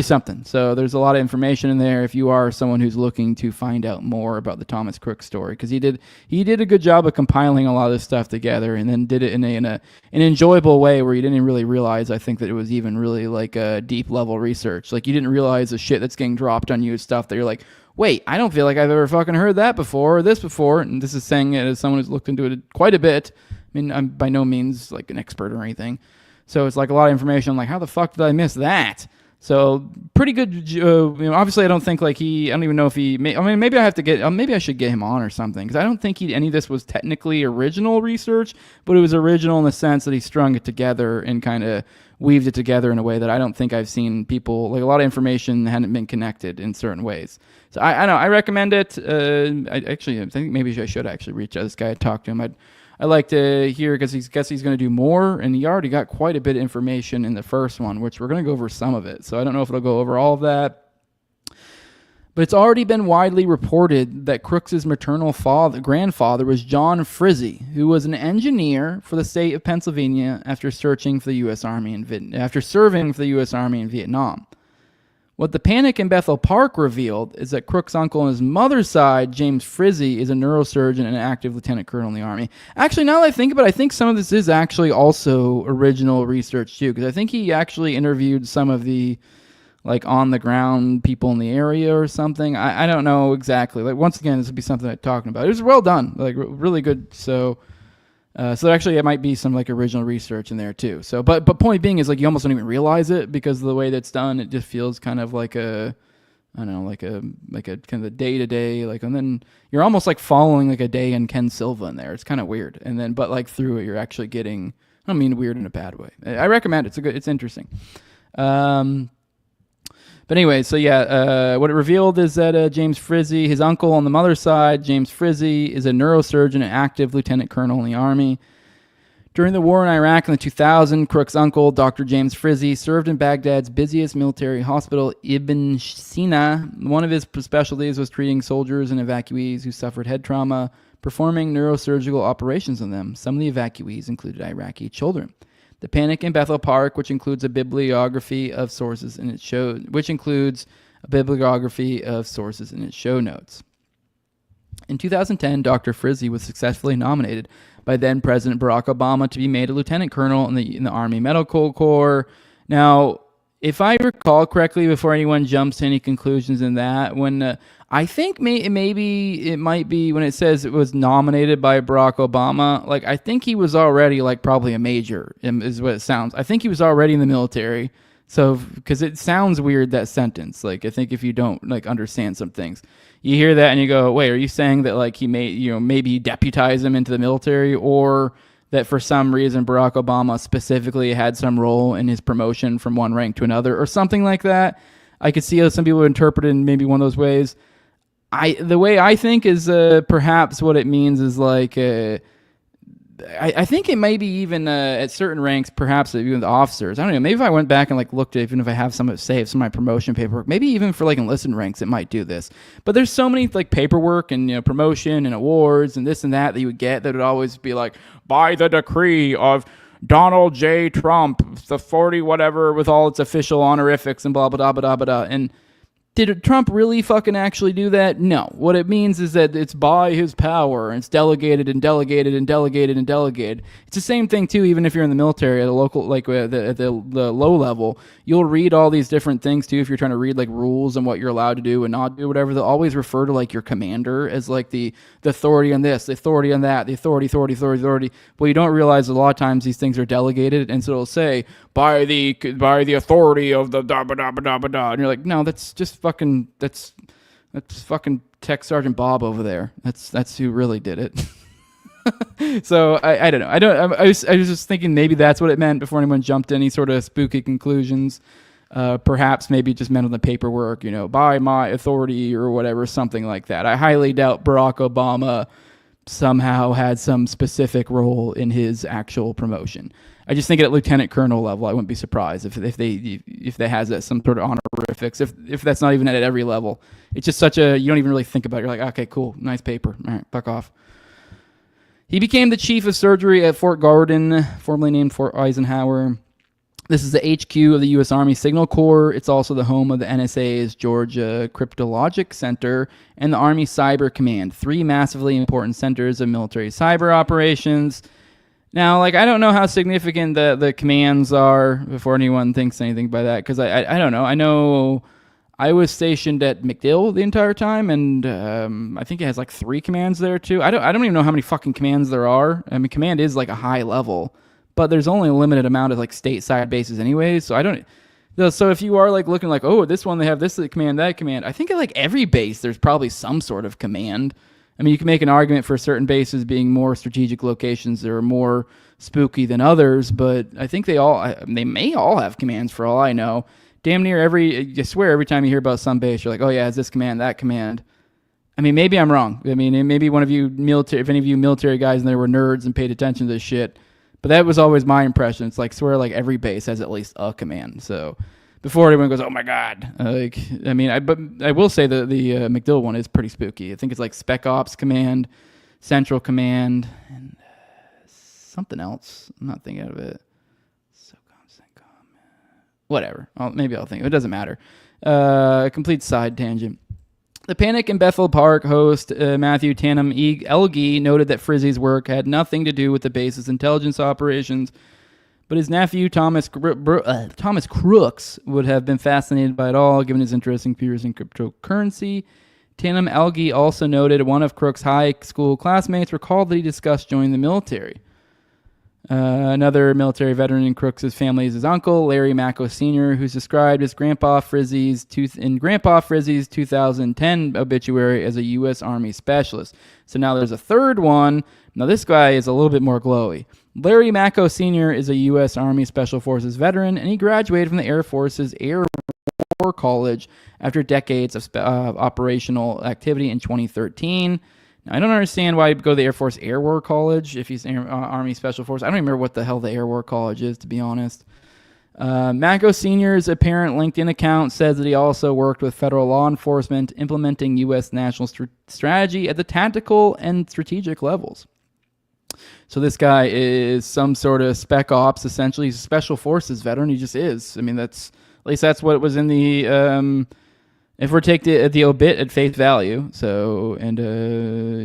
something. So there's a lot of information in there if you are someone who's looking to find out more about the Thomas Crooks story, because he did a good job of compiling a lot of this stuff together, and then did it in an enjoyable way where you didn't even really realize, I think, that it was even really like a deep level research. Like, you didn't realize the shit that's getting dropped on you is stuff that you're like, wait, I don't feel like I've ever fucking heard that before or this before. And this is saying it as someone who's looked into it quite a bit. I mean, I'm by no means like an expert or anything. So it's like a lot of information. I'm like, how the fuck did I miss that? So pretty good. Obviously, I don't think like I don't even know if he. Maybe I have to get. Maybe I should get him on or something, because I don't think any of this was technically original research, but it was original in the sense that he strung it together and kind of weaved it together in a way that I don't think I've seen people, like, a lot of information hadn't been connected in certain ways. So I know I recommend it. I think maybe I should actually reach out to this guy and talk to him. I'd like to hear, because he's going to do more, and he already got quite a bit of information in the first one, which we're going to go over some of it. So I don't know if it'll go over all of that. But it's already been widely reported that Crooks' maternal grandfather was John Frizzy, who was an engineer for the state of Pennsylvania after serving for the U.S. Army in Vietnam. What the Panic in Bethel Park revealed is that Crooks' uncle on his mother's side, James Frizzy, is a neurosurgeon and an active lieutenant colonel in the Army. Actually, now that I think about it, I think some of this is actually also original research, too, because I think he actually interviewed some of the, like on the ground people in the area or something. I don't know exactly. Like once again, this would be something I'm talking about. It was well done, like really good. So actually, it might be some like original research in there too. So, but point being is like you almost don't even realize it because of the way that's done. It just feels kind of like a, I don't know, like a kind of a day to day, like, and then you're almost like following like a day in Ken Silva in there. It's kind of weird. And then, but like through it, you're actually getting, I don't mean weird in a bad way. I recommend it. It's interesting. But anyway, so yeah, what it revealed is that James Frizzy, his uncle on the mother's side, James Frizzy, is a neurosurgeon and active lieutenant colonel in the Army. During the war in Iraq in the 2000, Crook's uncle, Dr. James Frizzy, served in Baghdad's busiest military hospital, Ibn Sina. One of his specialties was treating soldiers and evacuees who suffered head trauma, performing neurosurgical operations on them. Some of the evacuees included Iraqi children. The Panic in Bethel Park, which includes a bibliography of sources in its show notes. In 2010, Dr. Frizzy was successfully nominated by then President Barack Obama to be made a lieutenant colonel in the Army Medical Corps. Now, if I recall correctly, before anyone jumps to any conclusions in that, when I think maybe it might be when it says it was nominated by Barack Obama, like I think he was already like probably a major, is what it sounds. I think he was already in the military. So, because it sounds weird, that sentence. Like, I think if you don't like understand some things, you hear that and you go, wait, are you saying that like he maybe deputize him into the military, or that for some reason Barack Obama specifically had some role in his promotion from one rank to another or something like that? I could see how some people would interpret it in maybe one of those ways. The way I think is perhaps what it means is like, I think it may be even at certain ranks, perhaps even the officers. I don't know. Maybe if I went back and like looked at, even if I have some saved, some of my promotion paperwork, maybe even for like enlisted ranks, it might do this. But there's so many like paperwork and promotion and awards and this and that you would get that would always be like, by the decree of Donald J. Trump, the 40 whatever, with all its official honorifics and blah blah blah blah blah blah. And did Trump really fucking actually do that? No. What it means is that it's by his power, and it's delegated and delegated and delegated and delegated. It's the same thing too, even if you're in the military at a local, like at the low level, you'll read all these different things too. If you're trying to read like rules and what you're allowed to do and not do, whatever, they'll always refer to like your commander as like the authority on this, the authority on that, the authority. Well, you don't realize a lot of times these things are delegated, and so it'll say by the authority of the da ba da ba da ba da, and you're like, no, that's just fucking that's fucking Tech Sergeant Bob over there. That's who really did it. So I don't know. I was just thinking maybe that's what it meant before anyone jumped to any sort of spooky conclusions. Perhaps maybe it just meant on the paperwork, by my authority or whatever, something like that. I highly doubt Barack Obama somehow had some specific role in his actual promotion. I just think at lieutenant colonel level, I wouldn't be surprised if they has that some sort of honorifics. If that's not even at every level, it's just such a, you don't even really think about it. You're like, okay, cool, nice paper. All right, fuck off. He became the chief of surgery at Fort Garden, formerly named Fort Eisenhower. This is the HQ of the U.S. Army Signal Corps. It's also the home of the NSA's Georgia Cryptologic Center and the Army Cyber Command, 3 massively important centers of military cyber operations. Now, like, I don't know how significant the commands are before anyone thinks anything by that, because I don't know. I know I was stationed at MacDill the entire time, and I think it has like 3 commands there too. I don't even know how many fucking commands there are. I mean, command is like a high level, but there's only a limited amount of like stateside bases anyways. So I don't. So if you are like looking like, oh, this one they have this command, that command, I think at like every base there's probably some sort of command. I mean, you can make an argument for certain bases being more strategic locations that are more spooky than others, but I think they may all have commands for all I know. Damn near I swear every time you hear about some base, you're like, oh yeah, it's this command, that command. I mean, maybe I'm wrong. I mean, maybe one of you if any of you military guys in there were nerds and paid attention to this shit, but that was always my impression. It's like, swear like every base has at least a command. So before anyone goes, oh my God. But I will say that the MacDill one is pretty spooky. I think it's like Spec Ops Command, Central Command, and something else. I'm not thinking of it. CENTCOM. Whatever. Maybe I'll think. It doesn't matter. Complete side tangent. The Panic in Bethel Park host Matthew Tannum Elgie noted that Frizzy's work had nothing to do with the base's intelligence operations. But his nephew, Thomas Crooks, would have been fascinated by it all, given his interest in computers and cryptocurrency. Tanem Elgi also noted one of Crooks' high school classmates recalled that he discussed joining the military. Another military veteran in Crooks' family is his uncle, Larry Macko Sr., who's described as Grandpa Frizzy's 2010 obituary as a U.S. Army specialist. So now there's a third one. Now this guy is a little bit more glowy. Larry Macko Sr. is a U.S. Army Special Forces veteran, and he graduated from the Air Force's Air War College after decades of operational activity in 2013. Now, I don't understand why he'd go to the Air Force Air War College if he's Army Special Force. I don't even remember what the hell the Air War College is, to be honest. Macko Sr.'s apparent LinkedIn account says that he also worked with federal law enforcement implementing U.S. national strategy at the tactical and strategic levels. So this guy is some sort of spec ops, essentially. He's a special forces veteran. He just is. I mean, at least that's what was in the, if we're take the obit at face value. So, and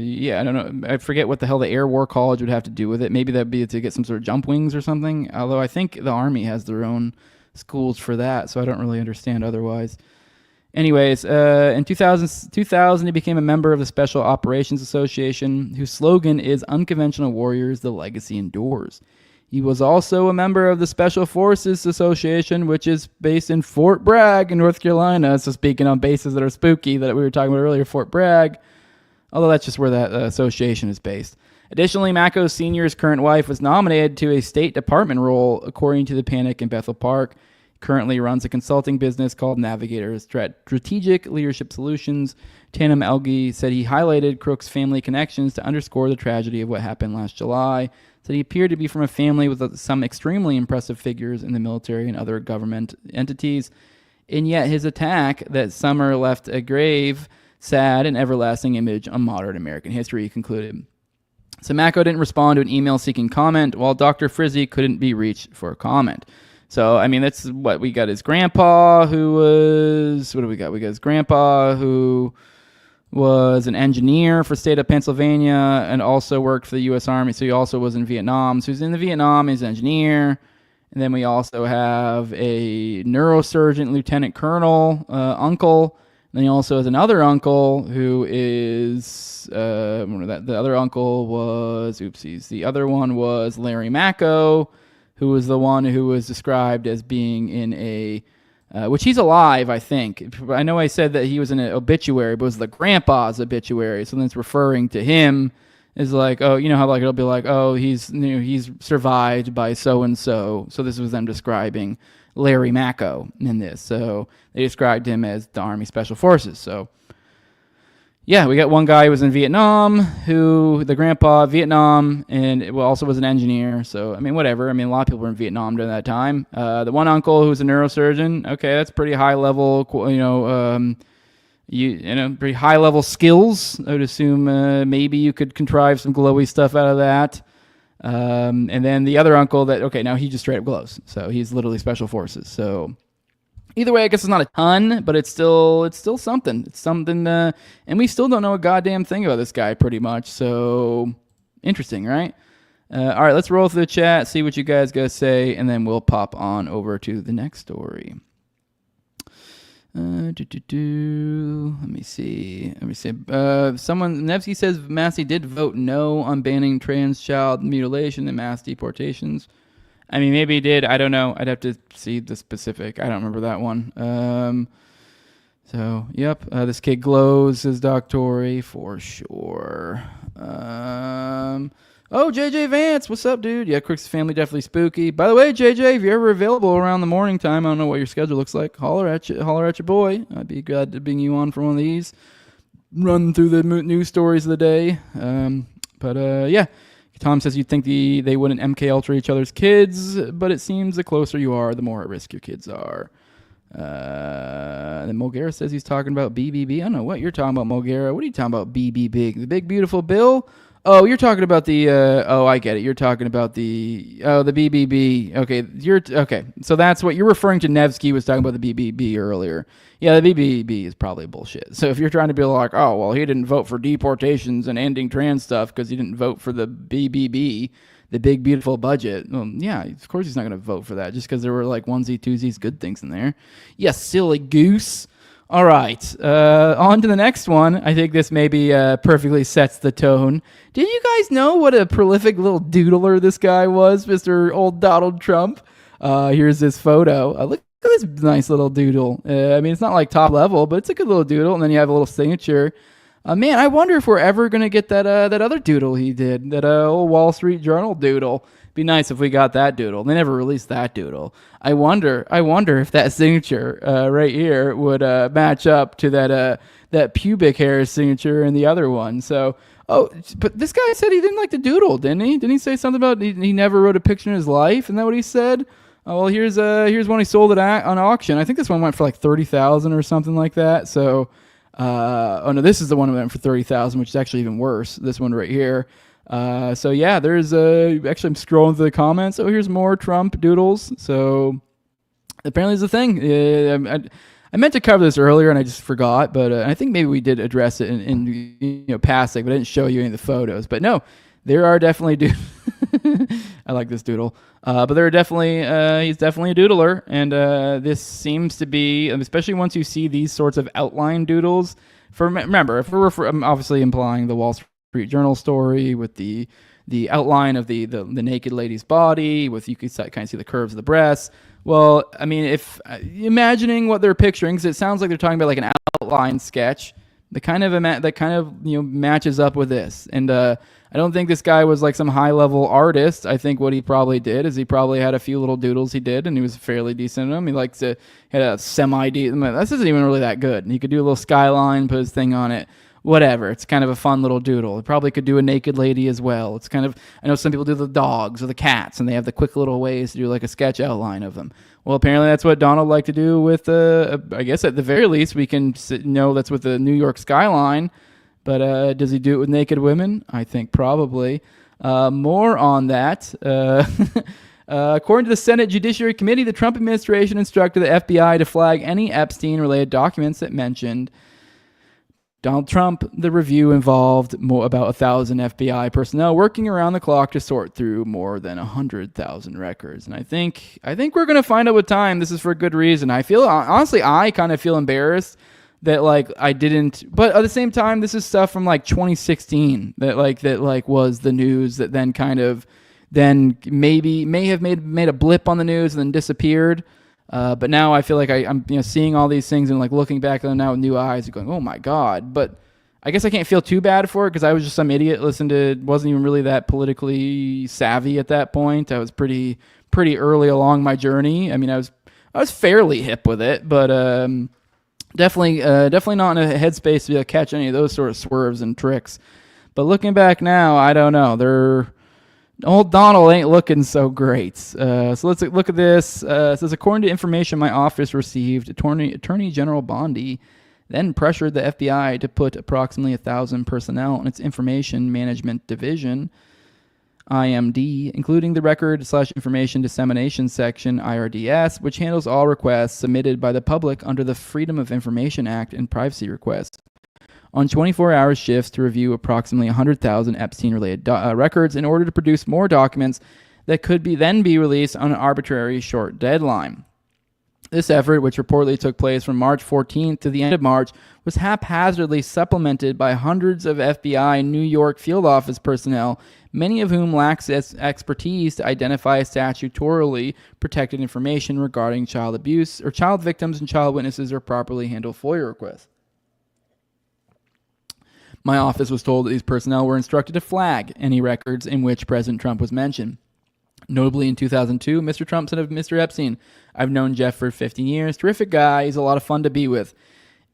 yeah, I don't know. I forget what the hell the Air War College would have to do with it. Maybe that'd be to get some sort of jump wings or something. Although I think the Army has their own schools for that, so I don't really understand otherwise. Anyways, in 2000, he became a member of the Special Operations Association, whose slogan is Unconventional Warriors, the Legacy Endures. He was also a member of the Special Forces Association, which is based in Fort Bragg in North Carolina. So speaking on bases that are spooky that we were talking about earlier, Fort Bragg, although that's just where that association is based. Additionally, Macko Sr.'s current wife was nominated to a State Department role, according to the Panic in Bethel Park. Currently runs a consulting business called Navigator Strategic Leadership Solutions. Tanem Elgi said he highlighted Crook's family connections to underscore the tragedy of what happened last July. Said he appeared to be from a family with some extremely impressive figures in the military and other government entities. And yet his attack that summer left a grave, sad, and everlasting image on modern American history, he concluded. So Macko didn't respond to an email seeking comment, while Dr. Frizzy couldn't be reached for a comment. So, I mean, that's what we got. His grandpa, who was, what do we got? We got his grandpa, who was an engineer for state of Pennsylvania and also worked for the U.S. Army. So he also was in Vietnam. So he's in the Vietnam, he's an engineer. And then we also have a neurosurgeon, lieutenant colonel, uncle. And then he also has another uncle who is, the other uncle was, oopsies. The other one was Larry Macko, who was the one who was described as being in a, which he's alive, I think. I know I said that he was in an obituary, but it was the grandpa's obituary. So then it's referring to him as like, oh, you know how like it'll be like, oh, he's survived by so-and-so. So this was them describing Larry Macko in this. So they described him as the Army Special Forces. So yeah, we got one guy who was in Vietnam, who the grandpa Vietnam, and also was an engineer. So I mean, whatever. I mean, a lot of people were in Vietnam during that time. The one uncle who was a neurosurgeon. Okay, that's pretty high level. Pretty high level skills. I would assume maybe you could contrive some glowy stuff out of that. And then the other uncle that now he just straight up glows. So he's literally special forces. So. Either way, I guess it's not a ton, but it's still something. It's something, and we still don't know a goddamn thing about this guy, pretty much. So interesting, right? All right, let's roll through the chat, see what you guys gotta say, and then we'll pop on over to the next story. Let me see. Someone Nevsky says Massie did vote no on banning trans child mutilation and mass deportations. I mean, maybe he did. I don't know. I'd have to see the specific. I don't remember that one. So, yep. This kid glows, says Doctory, for sure. JJ Vance. What's up, dude? Yeah, Crook's family definitely spooky. By the way, JJ, if you're ever available around the morning time, I don't know what your schedule looks like, holler at your boy. I'd be glad to bring you on for one of these. Run through the news stories of the day. Yeah. Tom says you'd think they wouldn't MK Ultra each other's kids, but it seems the closer you are, the more at risk your kids are. Then Mulgara says he's talking about BBB. I don't know what you're talking about, Mulgara. What are you talking about, BB Big? The Big Beautiful Bill? Oh, you're talking about the, I get it. You're talking about the BBB. Okay, so that's what you're referring to. Nevsky was talking about the BBB earlier. Yeah, the BBB is probably bullshit. So if you're trying to be like, oh, well, he didn't vote for deportations and ending trans stuff because he didn't vote for the BBB, the big beautiful budget. Well, yeah, of course he's not going to vote for that just because there were like onesie twosies good things in there. You silly goose. All right, on to the next one. I think this maybe perfectly sets the tone. Did you guys know what a prolific little doodler this guy was, Mr. Old Donald Trump? Here's this photo. Look at this nice little doodle. I mean, it's not like top level, but it's a good little doodle. And then you have a little signature. Man, I wonder if we're ever going to get that other doodle he did, that old Wall Street Journal doodle. Be nice if we got that doodle. They never released that doodle. I wonder if that signature right here would match up to that pubic hair signature in the other one. So, but this guy said he didn't like the doodle, didn't he? Didn't he say something about he never wrote a picture in his life? Isn't that what he said? Well, here's one he sold on auction. I think this one went for like $30,000 or something like that. So, oh no, this is the one that went for $30,000, which is actually even worse. This one right here. So yeah, there's actually I'm scrolling through the comments. Oh, here's more Trump doodles. So apparently it's a thing. I meant to cover this earlier and I just forgot, but I think maybe we did address it in passing, but I didn't show you any of the photos. But no, there are definitely I like this doodle. But there are definitely he's definitely a doodler, and this seems to be, especially once you see these sorts of outline doodles. Remember, if I'm obviously implying the Wall Street Journal story with the outline of the naked lady's body, with you could kind of see the curves of the breasts. Well, I mean, if imagining what they're picturing, because it sounds like they're talking about like an outline sketch, that kind of matches up with this. And I don't think this guy was like some high level artist. I think what he probably did is he probably had a few little doodles he did, and he was fairly decent at them. He had a semi-decent. This isn't even really that good. And he could do a little skyline, put his thing on it. Whatever. It's kind of a fun little doodle. He probably could do a naked lady as well. It's kind of, I know some people do the dogs or the cats, and they have the quick little ways to do like a sketch outline of them. Well, apparently that's what Donald liked to do with, I guess at the very least we can know that's with the New York skyline. But does he do it with naked women? I think probably. More on that. According to the Senate Judiciary Committee, the Trump administration instructed the FBI to flag any Epstein-related documents that mentioned Donald Trump. The review involved about 1,000 FBI personnel working around the clock to sort through more than 100,000 records. And I think we're going to find out with time. This is for a good reason. I kind of feel embarrassed that like I didn't, but at the same time, this is stuff from like 2016 that was the news that then kind of may have made a blip on the news and then disappeared. But now I feel like I'm seeing all these things and like looking back on them now with new eyes and going, oh my God. But I guess I can't feel too bad for it because I was just some idiot wasn't even really that politically savvy at that point. I was pretty early along my journey. I mean, I was fairly hip with it, but definitely not in a headspace to be able to catch any of those sort of swerves and tricks. But looking back now, I don't know. Old Donald ain't looking so great. So let's look at this. It says, according to information my office received, Attorney General Bondi then pressured the FBI to put approximately 1,000 personnel in its Information Management Division, IMD, including the Record/Information Dissemination Section, IRDS, which handles all requests submitted by the public under the Freedom of Information Act and privacy requests, on 24-hour shifts to review approximately 100,000 Epstein-related records in order to produce more documents that could then be released on an arbitrary short deadline. This effort, which reportedly took place from March 14th to the end of March, was haphazardly supplemented by hundreds of FBI New York field office personnel, many of whom lack expertise to identify statutorily protected information regarding child abuse or child victims and child witnesses or properly handle FOIA requests. My office was told that these personnel were instructed to flag any records in which President Trump was mentioned. Notably, in 2002, Mr. Trump said of Mr. Epstein, "I've known Jeff for 15 years. Terrific guy. He's a lot of fun to be with.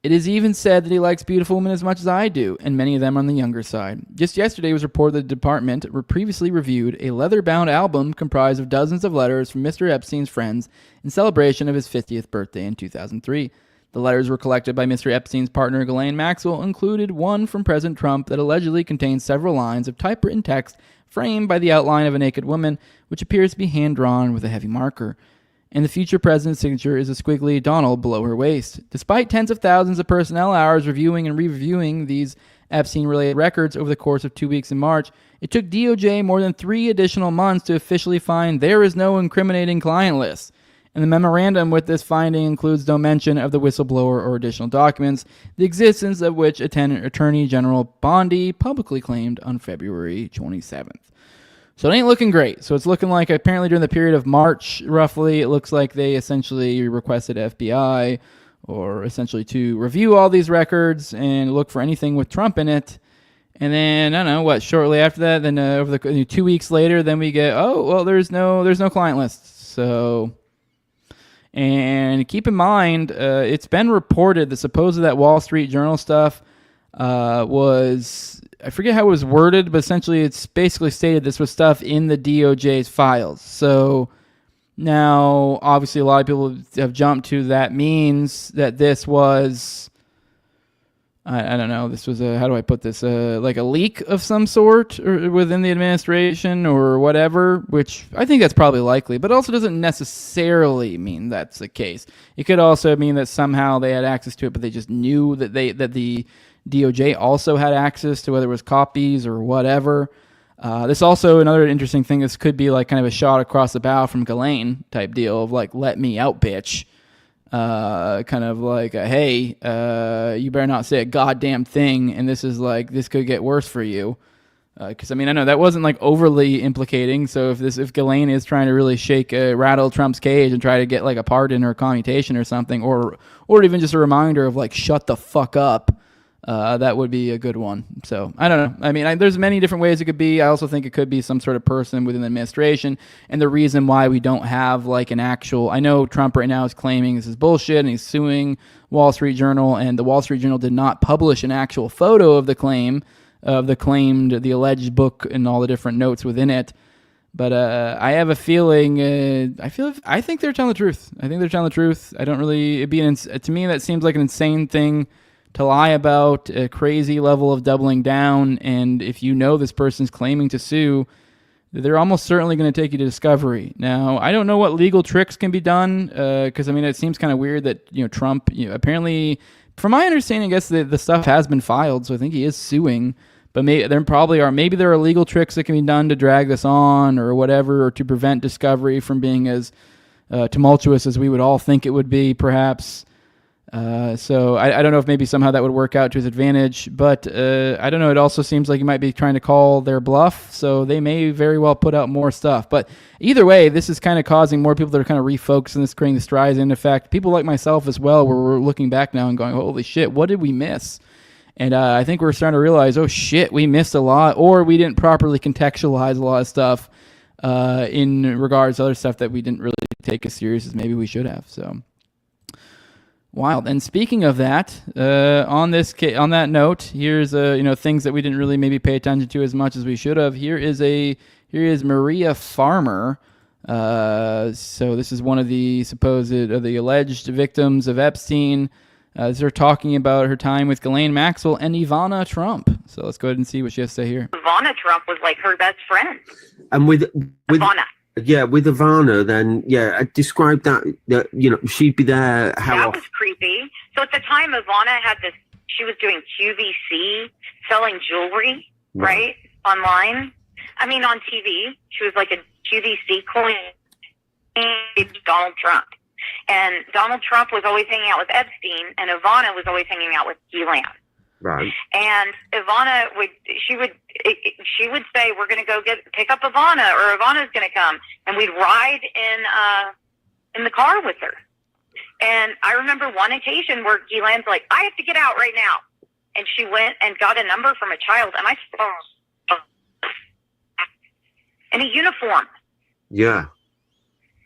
It is even said that he likes beautiful women as much as I do, and many of them are on the younger side." Just yesterday, it was reported that the department previously reviewed a leather-bound album comprised of dozens of letters from Mr. Epstein's friends in celebration of his 50th birthday in 2003. The letters were collected by Mr. Epstein's partner, Ghislaine Maxwell, included one from President Trump that allegedly contains several lines of typewritten text framed by the outline of a naked woman, which appears to be hand-drawn with a heavy marker. And the future president's signature is a squiggly Donald below her waist. Despite tens of thousands of personnel hours reviewing and reviewing these Epstein-related records over the course of 2 weeks in March, it took DOJ more than 3 additional months to officially find there is no incriminating client list. And the memorandum with this finding includes no mention of the whistleblower or additional documents, the existence of which Attorney General Bondi publicly claimed on February 27th. So it ain't looking great. So it's looking like apparently during the period of March, roughly, it looks like they essentially requested FBI or essentially to review all these records and look for anything with Trump in it. And then, I don't know, what, shortly after that, then over the 2 weeks later, then we get, oh, well, there's no client lists. So... And keep in mind, it's been reported that supposedly that Wall Street Journal stuff was, I forget how it was worded, but essentially it's basically stated this was stuff in the DOJ's files. So now, obviously, a lot of people have jumped to that means that this was, I don't know, this was how do I put this, like a leak of some sort or within the administration or whatever, which I think that's probably likely, but also doesn't necessarily mean that's the case. It could also mean that somehow they had access to it, but they just knew that the DOJ also had access to whether it was copies or whatever. This also, another interesting thing, this could be like kind of a shot across the bow from Ghislaine type deal of like, let me out, bitch. Kind of like, hey, you better not say a goddamn thing, and this could get worse for you. Because I mean, I know that wasn't like overly implicating. So if Ghislaine is trying to really rattle Trump's cage and try to get like a pardon or a commutation or something, or even just a reminder of like, shut the fuck up, that would be a good one. So I don't know. I mean, there's many different ways it could be. I also think it could be some sort of person within the administration. And the reason why we don't have like an actual, I know Trump right now is claiming this is bullshit and he's suing Wall Street Journal, and the Wall Street Journal did not publish an actual photo of the alleged book and all the different notes within it. But I have a feeling, I think they're telling the truth. I think they're telling the truth. I don't really, to me, that seems like an insane thing to lie about, a crazy level of doubling down, and if you know this person's claiming to sue, they're almost certainly going to take you to discovery. Now, I don't know what legal tricks can be done, because I mean, it seems kind of weird that Trump, apparently, from my understanding, I guess the stuff has been filed, so I think he is suing. But maybe there are legal tricks that can be done to drag this on or whatever, or to prevent discovery from being as tumultuous as we would all think it would be, perhaps. So I don't know if maybe somehow that would work out to his advantage, but I don't know. It also seems like he might be trying to call their bluff, so they may very well put out more stuff. But either way, this is kind of causing more people that are kind of refocusing this, creating the strides. In effect, people like myself as well, where we're looking back now and going, holy shit, what did we miss? And I think we're starting to realize, oh shit, we missed a lot, or we didn't properly contextualize a lot of stuff in regards to other stuff that we didn't really take as serious as maybe we should have. So wild. And speaking of that, on that note, here's things that we didn't really maybe pay attention to as much as we should have. Here is Maria Farmer. So this is one of the the alleged victims of Epstein. They're talking about her time with Ghislaine Maxwell and Ivana Trump. So let's go ahead and see what she has to say here. Ivana Trump was like her best friend. And with Ivana. Yeah, with Ivana, then, describe that, she'd be there. That was creepy. So at the time, Ivana she was doing QVC, selling jewelry, right? Online. I mean, on TV. She was like a QVC queen. Donald Trump. And Donald Trump was always hanging out with Epstein, and Ivana was always hanging out with Ghislaine. Right. And Ivana would say, we're going to go pick up Ivana, or Ivana's going to come. And we'd ride in the car with her. And I remember one occasion where Ghislaine's like, I have to get out right now. And she went and got a number from a child, and I saw in a uniform. Yeah.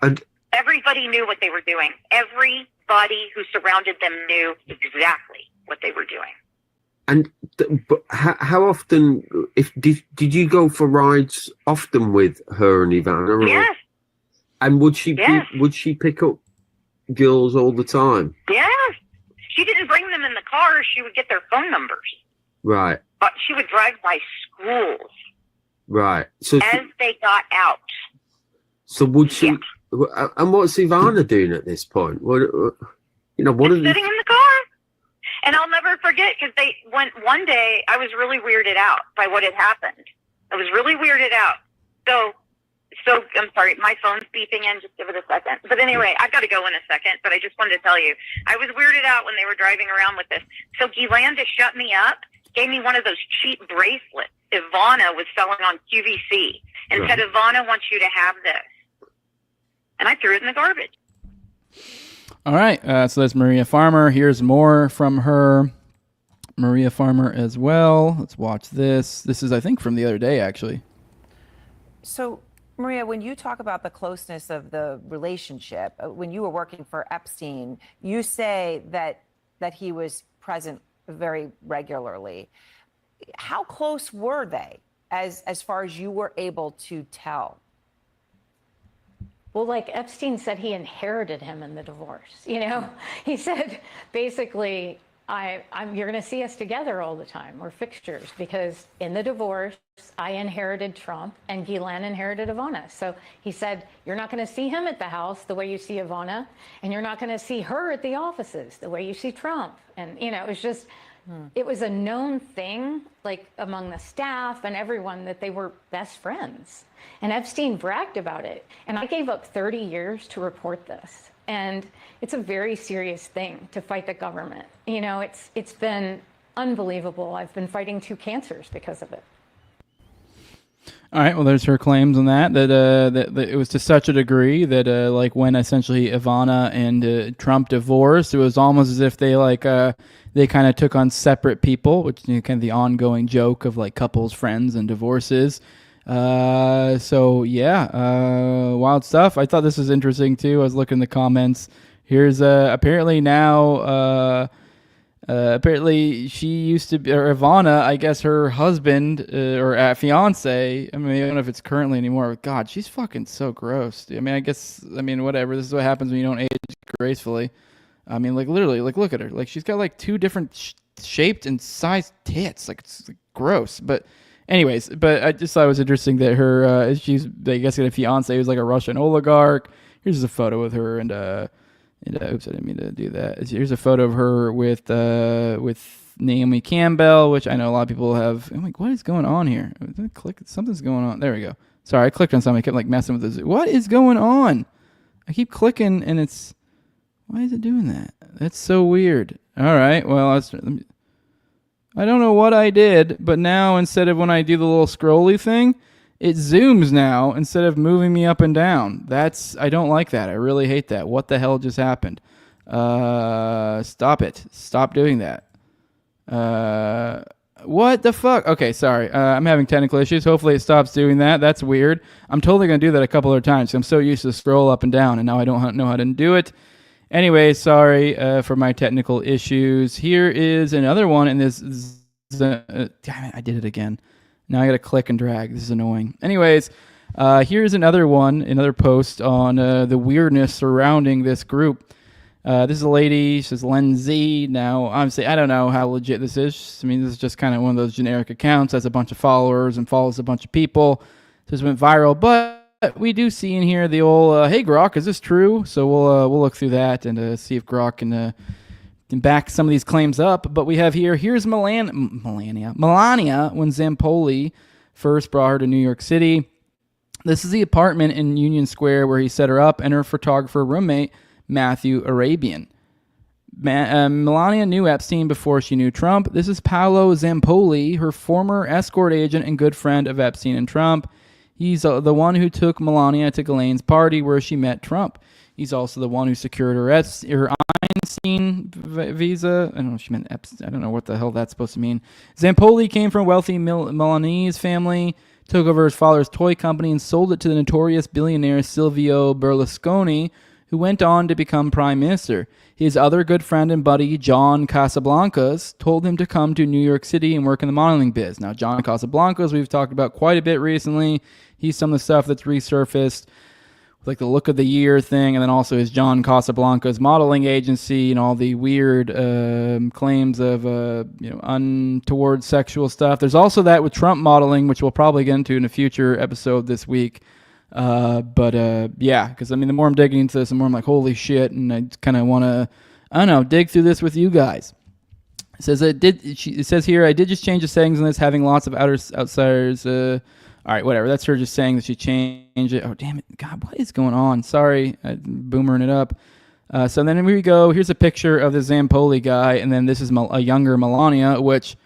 And everybody knew what they were doing. Everybody who surrounded them knew exactly what they were doing. And but how often? Did you go for rides often with her and Ivana? Yes. And would she pick up girls all the time? Yes. She didn't bring them in the car. She would get their phone numbers. Right. But she would drive by schools. Right. So as they got out. So would she? Yeah. And what's Ivana doing at this point? What? Sitting in the car. And I'll never forget. forget because they went one day. I was really weirded out by what had happened. I was really weirded out. So I'm sorry, my phone's beeping in. Just give it a second. But anyway, I've got to go in a second. But I just wanted to tell you, I was weirded out when they were driving around with this. So Gilanda shut me up, gave me one of those cheap bracelets Ivana was selling on QVC, and said, Ivana wants you to have this. And I threw it in the garbage. All right, so that's Maria Farmer. Here's more from her. Maria Farmer as well. Let's watch this. This is, I think, from the other day, actually. So, Maria, when you talk about the closeness of the relationship, when you were working for Epstein, you say that he was present very regularly. How close were they, as far as you were able to tell? Well, like Epstein said, he inherited him in the divorce. You know, he said, basically, you're going to see us together all the time. We're fixtures because in the divorce, I inherited Trump and Ghislaine inherited Ivana. So he said, you're not going to see him at the house the way you see Ivana, and you're not going to see her at the offices the way you see Trump. And, you know, it was just, it was a known thing, like among the staff and everyone, that they were best friends. And Epstein bragged about it. And I gave up 30 years to report this. And it's a very serious thing to fight the government. You know, it's been unbelievable. I've been fighting 2 cancers because of it. All right, well, there's her claims on that it was to such a degree that like when essentially Ivana and Trump divorced, it was almost as if they they kind of took on separate people, which kind of the ongoing joke of like couples, friends, and divorces. So yeah, wild stuff. I thought this was interesting too. I was looking in the comments. Here's apparently now. Apparently she used to be, or Ivana, I guess her husband or fiance. I mean, I don't know if it's currently anymore. But God, she's fucking so gross. I mean, whatever. This is what happens when you don't age gracefully. I mean, like literally, like look at her. Like she's got like 2 different shaped and sized tits. Like it's gross. But anyways, but I just thought it was interesting that her, she's, I guess, got a fiance who's like a Russian oligarch. Here's a photo with her and oops, I didn't mean to do that. Here's a photo of her with Naomi Campbell, which I know a lot of people have. I'm like, what is going on here? Something's going on. There we go. Sorry, I clicked on something. I kept like messing with this. What is going on? I keep clicking and it's, why is it doing that? That's so weird. All right, well, I don't know what I did, but now instead of when I do the little scrolly thing, it zooms now instead of moving me up and down. I don't like that. I really hate that. What the hell just happened? Stop it. Stop doing that. What the fuck? Okay, sorry. I'm having technical issues. Hopefully it stops doing that. That's weird. I'm totally going to do that a couple other times. I'm so used to scroll up and down, and now I don't know how to do it. Anyway, sorry for my technical issues. Here is another one, and this is damn it, I did it again. Now I got to click and drag. This is annoying. Anyways, here's another one, another post on the weirdness surrounding this group. This is a lady. She says Lindsay. Now, obviously, I don't know how legit this is. I mean, this is just kind of one of those generic accounts. Has a bunch of followers and follows a bunch of people. This went viral, but we do see in here the old, hey, Grok, is this true? So we'll look through that and see if Grok can back some of these claims up. But we have here's Melania when Zampoli first brought her to New York City. This is the apartment in Union Square where he set her up and her photographer roommate, Matthew Arabian. Melania knew Epstein before she knew Trump. This is Paolo Zampoli, her former escort agent and good friend of Epstein and Trump. He's the one who took Melania to Ghislaine's party where she met Trump. He's also the one who secured her Einstein visa. I don't know if she meant Epstein. I don't know what the hell that's supposed to mean. Zampoli came from a wealthy Milanese family, took over his father's toy company, and sold it to the notorious billionaire Silvio Berlusconi, who went on to become prime minister. His other good friend and buddy, John Casablancas, told him to come to New York City and work in the modeling biz. Now, John Casablancas, we've talked about quite a bit recently. He's some of the stuff that's resurfaced, like the Look of the Year thing, and then also his John Casablancas modeling agency and all the weird claims of untoward sexual stuff. There's also that with Trump modeling, which we'll probably get into in a future episode this week. Yeah, because I mean, the more I'm digging into this, the more I'm like, holy shit, and I kind of want to, I don't know, dig through this with you guys. It says it says here, I did just change the settings on this, having lots of outsiders. All right, whatever. That's her just saying that she changed it. Oh, damn it. God, what is going on? Sorry, I'm boomering it up. So then here we go. Here's a picture of the Zampoli guy, and then this is a younger Melania, which,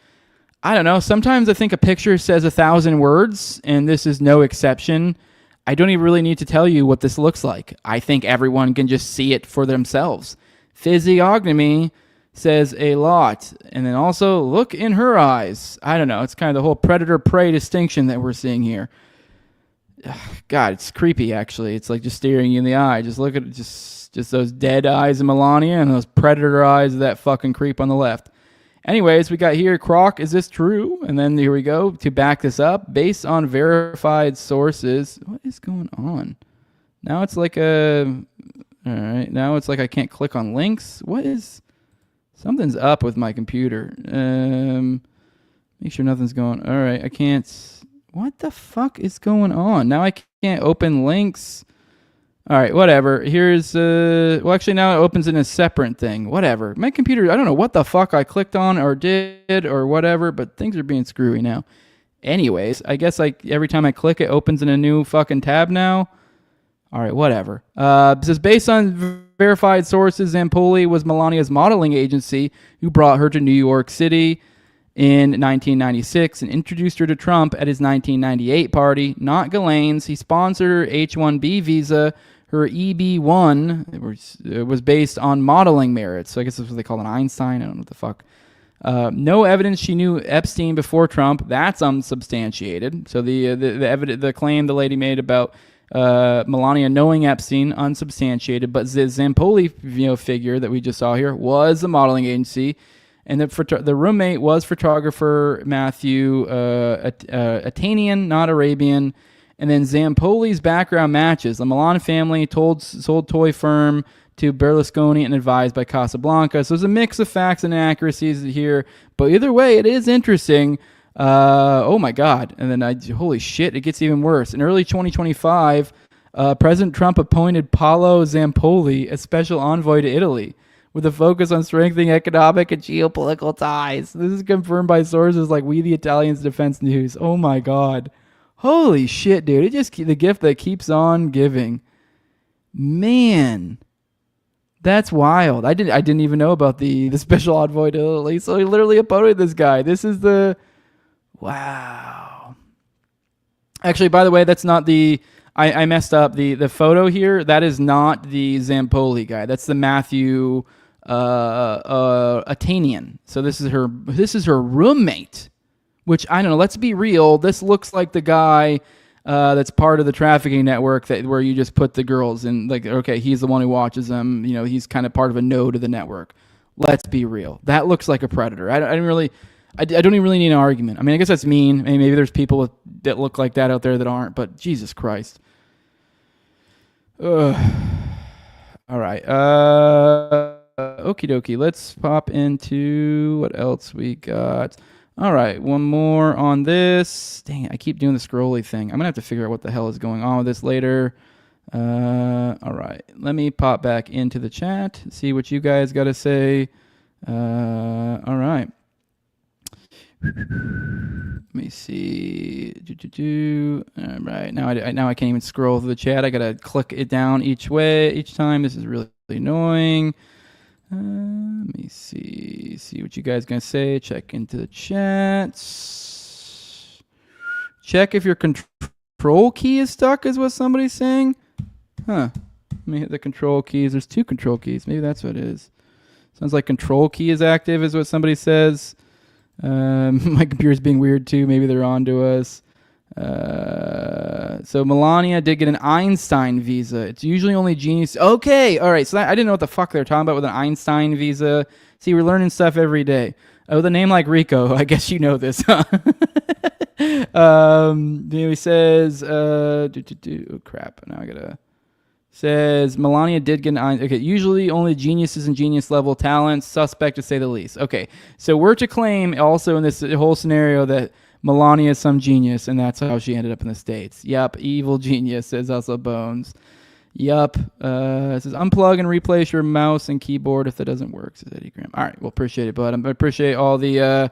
I don't know. Sometimes I think a picture says 1,000 words, and this is no exception. I don't even really need to tell you what this looks like. I think everyone can just see it for themselves. Physiognomy says a lot. And then also, look in her eyes. I don't know. It's kind of the whole predator-prey distinction that we're seeing here. God, it's creepy, actually. It's like just staring you in the eye. Just look at it, just those dead eyes of Melania and those predator eyes of that fucking creep on the left. Anyways, we got here, Croc, is this true? And then here we go, to back this up, based on verified sources. What is going on? Now it's like all right, now it's like I can't click on links. What is... Something's up with my computer. Make sure nothing's going... All right, I can't... What the fuck is going on? Now I can't open links. All right, whatever. Here's... well, actually, now it opens in a separate thing. Whatever. My computer... I don't know what the fuck I clicked on or did or whatever, but things are being screwy now. Anyways, I guess every time I click, it opens in a new fucking tab now. All right, whatever. It says, based on verified sources, Zampoli was Melania's modeling agency who brought her to New York City in 1996 and introduced her to Trump at his 1998 party, not Ghislaine's. He sponsored her H-1B visa. Her EB-1 was based on modeling merits. So I guess that's what they call an Einstein. I don't know what the fuck. No evidence she knew Epstein before Trump. That's unsubstantiated. So the claim the lady made about Melania knowing Epstein, unsubstantiated, but the Zampoli figure that we just saw here was a modeling agency, and the roommate was photographer Matthew Atanian, not Arabian, and then Zampoli's background matches. The Milan family sold toy firm to Berlusconi and advised by Casablanca. So there's a mix of facts and inaccuracies here, but either way, it is interesting. Oh my God. And then holy shit, it gets even worse. In early 2025, President Trump appointed Paolo Zampoli as special envoy to Italy with a focus on strengthening economic and geopolitical ties. This is confirmed by sources like We the Italians Defense News. Oh my God. Holy shit, dude. The gift that keeps on giving. Man. That's wild. I didn't even know about the special envoy to Italy. So he literally appointed this guy. This is the... Wow. Actually, by the way, that's not the... I messed up. The photo here, that is not the Zampoli guy. That's the Matthew Atanian. So this is her roommate, which, I don't know, let's be real. This looks like the guy that's part of the trafficking network where you just put the girls in, like, okay, he's the one who watches them. He's kind of part of a node of the network. Let's be real. That looks like a predator. I don't even really need an argument. I mean, I guess that's mean. I mean, maybe there's people that look like that out there that aren't, but Jesus Christ. All right. Okie dokie. Let's pop into what else we got. All right. One more on this. Dang it. I keep doing the scrolly thing. I'm going to have to figure out what the hell is going on with this later. All right. Let me pop back into the chat, see what you guys got to say. All right. Let me see. All right. Now I can't even scroll through the chat. I got to click it down each time. This is really annoying. Let me see what you guys gonna say. Check into the chats. Check if your control key is stuck, is what somebody's saying. Huh. Let me hit the control keys. There's 2 control keys. Maybe that's what it is. Sounds like control key is active, is what somebody says. My computer's being weird too. Maybe they're on to us. So Melania did get an Einstein visa. It's usually only genius. Okay, all right. So I didn't know what the fuck they were talking about with an Einstein visa. See, we're learning stuff every day. Oh, the name like Rico. I guess you know this. Huh? He says, oh crap. Now I gotta. Says Melania did get an Einstein. Okay, usually only geniuses and genius level talents. Suspect to say the least. Okay, so we're to claim also in this whole scenario that Melania is some genius, and that's how she ended up in the States. Yep, evil genius, says also Bones. Yup. It says unplug and replace your mouse and keyboard if that doesn't work, says Eddie Graham. All right, well, appreciate it, bud. I appreciate all the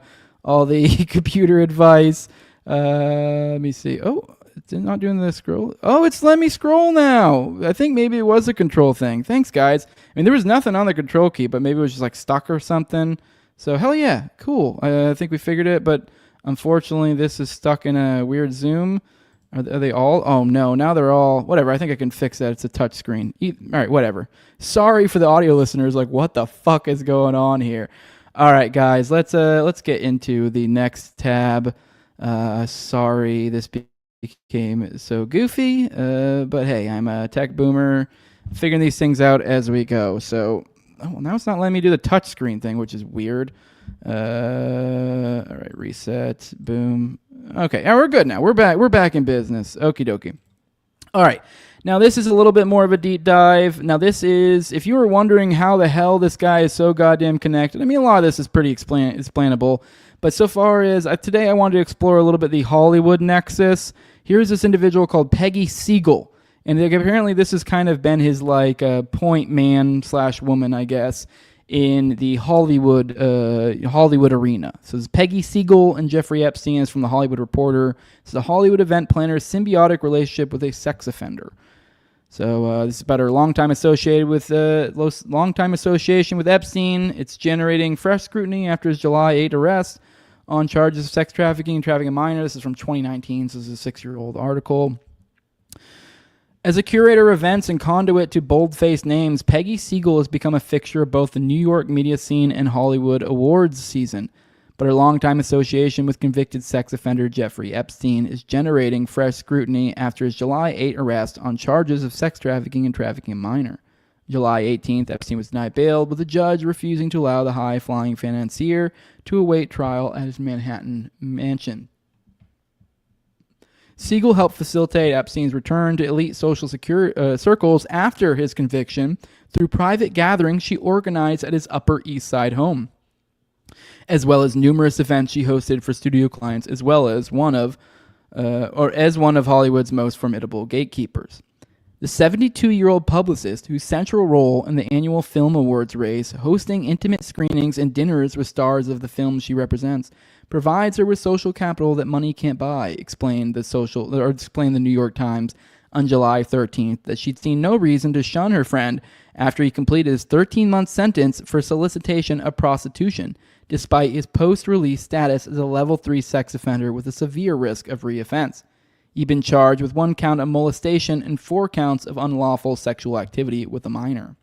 computer advice. Let me see. Oh, it's not doing the scroll. Oh, it's letting me scroll now. I think maybe it was a control thing. Thanks, guys. I mean, there was nothing on the control key, but maybe it was just like stuck or something. So hell yeah, cool. I think we figured it, but unfortunately, this is stuck in a weird Zoom. Are they all? Oh, no. Now they're all... Whatever. I think I can fix that. It's a touch screen. All right, whatever. Sorry for the audio listeners. Like, what the fuck is going on here? All right, guys. Let's get into the next tab. Sorry this became so goofy. But hey, I'm a tech boomer. Figuring these things out as we go. So... Oh, now it's not letting me do the touch screen thing, which is weird. All right, reset. Boom. Okay, we're good now. We're back in business. Okie dokie. All right. Now this is a little bit more of a deep dive. Now this is, if you were wondering how the hell this guy is so goddamn connected, I mean, a lot of this is pretty explainable. But so far as today, I wanted to explore a little bit the Hollywood nexus. Here's this individual called Peggy Siegel. And apparently this has kind of been his like point man / woman, I guess, in the Hollywood arena. So it's Peggy Siegel and Jeffrey Epstein is from the Hollywood Reporter. It's a Hollywood event planner's symbiotic relationship with a sex offender. So this is about her longtime association with Epstein. It's generating fresh scrutiny after his July 8 arrest on charges of sex trafficking and trafficking a minor. This is from 2019, so this is a 6-year-old article. As a curator of events and conduit to bold-faced names, Peggy Siegel has become a fixture of both the New York media scene and Hollywood awards season. But her longtime association with convicted sex offender Jeffrey Epstein is generating fresh scrutiny after his July 8 arrest on charges of sex trafficking and trafficking a minor. July 18th, Epstein was denied bail, with the judge refusing to allow the high-flying financier to await trial at his Manhattan mansion. Siegel helped facilitate Epstein's return to elite social circles after his conviction through private gatherings she organized at his Upper East Side home, as well as numerous events she hosted for studio clients, as well as one of Hollywood's most formidable gatekeepers. The 72-year-old publicist, whose central role in the annual film awards race, hosting intimate screenings and dinners with stars of the films she represents, provides her with social capital that money can't buy, explained the New York Times on July 13th that she'd seen no reason to shun her friend after he completed his 13-month sentence for solicitation of prostitution, despite his post-release status as a level 3 sex offender with a severe risk of reoffense. He'd been charged with 1 count of molestation and 4 counts of unlawful sexual activity with a minor.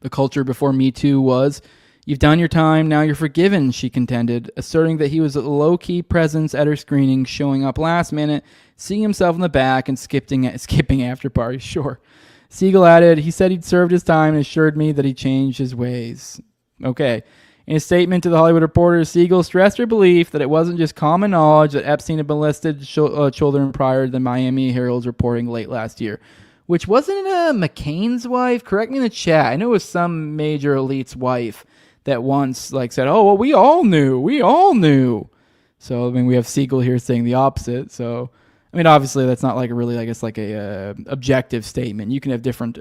The culture before Me Too was, "You've done your time, now you're forgiven," she contended, asserting that he was a low-key presence at her screening, showing up last minute, seeing himself in the back, and skipping after parties. Sure. Siegel added, "He said he'd served his time and assured me that he changed his ways." Okay. In a statement to the Hollywood Reporter, Siegel stressed her belief that it wasn't just common knowledge that Epstein had molested children prior to the Miami Herald's reporting late last year. Which wasn't McCain's wife? Correct me in the chat. I know it was some major elite's wife that once said, "Oh, well, we all knew." So, I mean, we have Siegel here saying the opposite. So, I mean, obviously that's not a objective statement. You can have different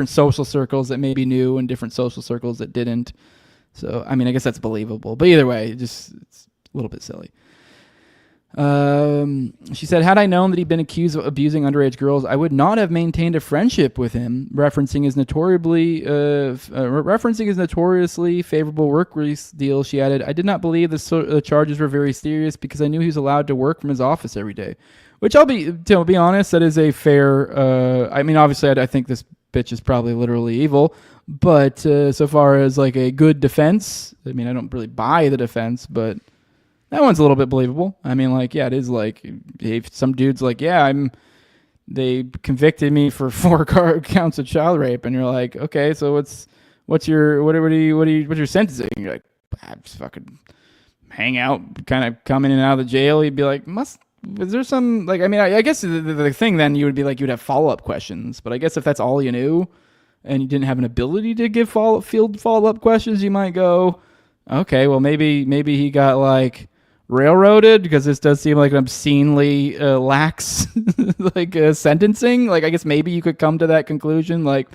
social circles that maybe knew and different social circles that didn't. So, I mean, I guess that's believable. But either way, it's a little bit silly. She said, "Had I known that he'd been accused of abusing underage girls, I would not have maintained a friendship with him," referencing his notoriously favorable work release deal. She added, "I did not believe the charges were very serious because I knew he was allowed to work from his office every day." Which to be honest, that is a fair, I mean, obviously I think this bitch is probably literally evil, but so far as a good defense, I mean, I don't really buy the defense, but that one's a little bit believable. I mean, it is if some dude's they convicted me for 4 counts of child rape, and you're like, okay, so what's your sentencing? You're like, I just fucking hang out, kind of come in and out of the jail. You'd be like, is there some, I mean, I guess the thing then you would be you'd have follow-up questions, but I guess if that's all you knew and you didn't have an ability to give follow-up questions, you might go, okay, well, maybe he got railroaded, because this does seem like an obscenely lax sentencing. Like, I guess maybe you could come to that conclusion. Like,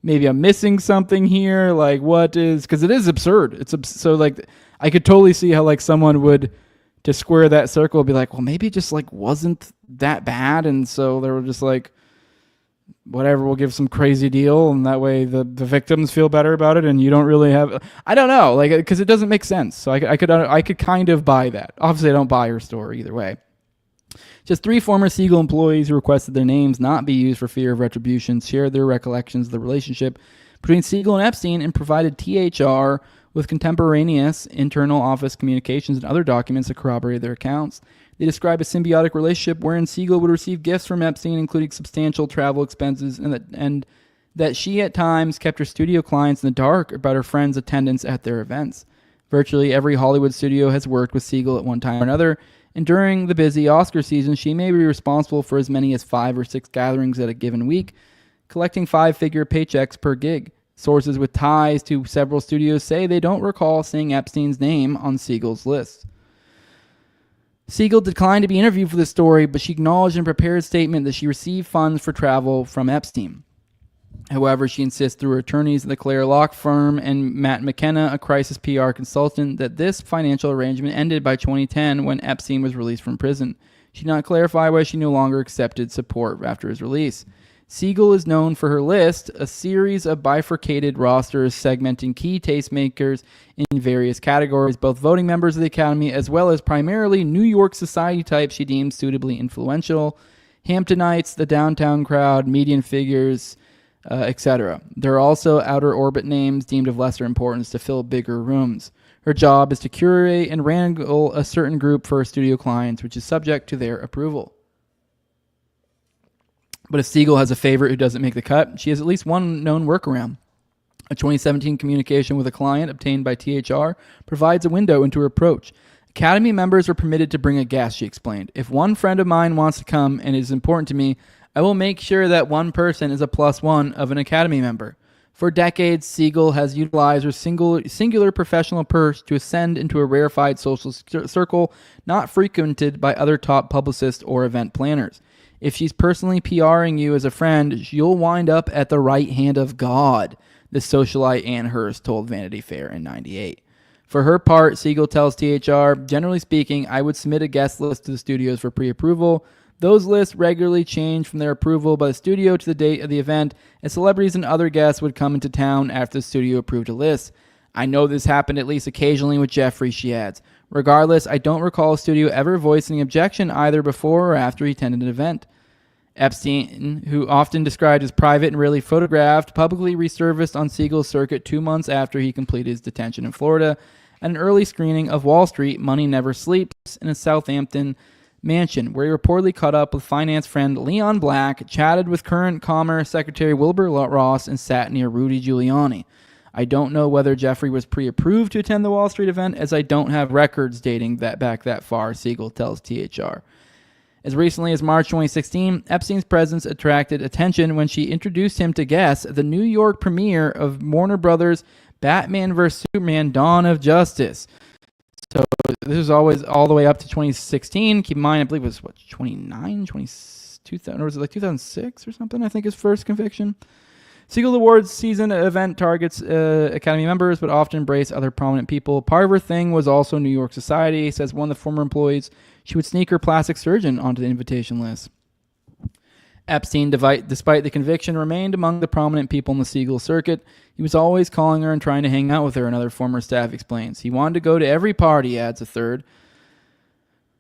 maybe I'm missing something here. Like, what is, because it is absurd. So like, I could totally see how like someone would, to square that circle, be like, well, maybe it just like wasn't that bad, and so they were just like, whatever, we'll give some crazy deal, and that way the victims feel better about it, and you don't really have, I don't know, like, because it doesn't make sense. So I could kind of buy that. Obviously, I don't buy her story either way. Just 3 former Siegel employees who requested their names not be used for fear of retribution shared their recollections of the relationship between Siegel and Epstein and provided THR with contemporaneous internal office communications and other documents that corroborate their accounts. They describe a symbiotic relationship wherein Siegel would receive gifts from Epstein, including substantial travel expenses, and that she at times kept her studio clients in the dark about her friends' attendance at their events. Virtually every Hollywood studio has worked with Siegel at one time or another, and during the busy Oscar season, she may be responsible for as many as 5 or 6 gatherings at a given week, collecting 5-figure paychecks per gig. Sources with ties to several studios say they don't recall seeing Epstein's name on Siegel's list. Siegel declined to be interviewed for this story, but she acknowledged in a prepared statement that she received funds for travel from Epstein. However, she insists through her attorneys at the Clare Law Firm and Matt McKenna, a crisis PR consultant, that this financial arrangement ended by 2010 when Epstein was released from prison. She did not clarify why she no longer accepted support after his release. Siegel is known for her list, a series of bifurcated rosters segmenting key tastemakers in various categories, both voting members of the Academy as well as primarily New York society types she deems suitably influential, Hamptonites, the downtown crowd, median figures, etc. There are also outer orbit names deemed of lesser importance to fill bigger rooms. Her job is to curate and wrangle a certain group for her studio clients, which is subject to their approval. But if Siegel has a favorite who doesn't make the cut, she has at least one known workaround. A 2017 communication with a client obtained by THR provides a window into her approach. Academy members are permitted to bring a guest, she explained. If one friend of mine wants to come and it is important to me, I will make sure that one person is a +1 of an Academy member. For decades, Siegel has utilized her singular professional purse to ascend into a rarefied social circle not frequented by other top publicists or event planners. If she's personally PRing you as a friend, you'll wind up at the right hand of God, the socialite Ann Hurst told Vanity Fair in '98. For her part, Siegel tells THR, generally speaking, I would submit a guest list to the studios for pre-approval. Those lists regularly change from their approval by the studio to the date of the event, and celebrities and other guests would come into town after the studio approved a list. I know this happened at least occasionally with Jeffrey, she adds. Regardless, I don't recall a studio ever voicing an objection either before or after he attended an event. Epstein, who often described as private and rarely photographed, publicly resurfaced on Siegel's circuit 2 months after he completed his detention in Florida at an early screening of Wall Street, Money Never Sleeps, in a Southampton mansion, where he reportedly caught up with finance friend Leon Black, chatted with current Commerce Secretary Wilbur Ross, and sat near Rudy Giuliani. I don't know whether Jeffrey was pre-approved to attend the Wall Street event, as I don't have records dating that back that far, Siegel tells THR. As recently as March 2016, Epstein's presence attracted attention when she introduced him to guests at the New York premiere of Warner Brothers' Batman vs. Superman: Dawn of Justice. So this was always all the way up to 2016. Keep in mind, I believe it was, 2000, or was it like 2006 or something, I think, his first conviction. Siegel Awards season event targets Academy members, but often embrace other prominent people. Part of her thing was also New York society, says one of the former employees. She would sneak her plastic surgeon onto the invitation list. Epstein, despite the conviction, remained among the prominent people in the Siegel circuit. He was always calling her and trying to hang out with her, another former staff explains. He wanted to go to every party, adds a third.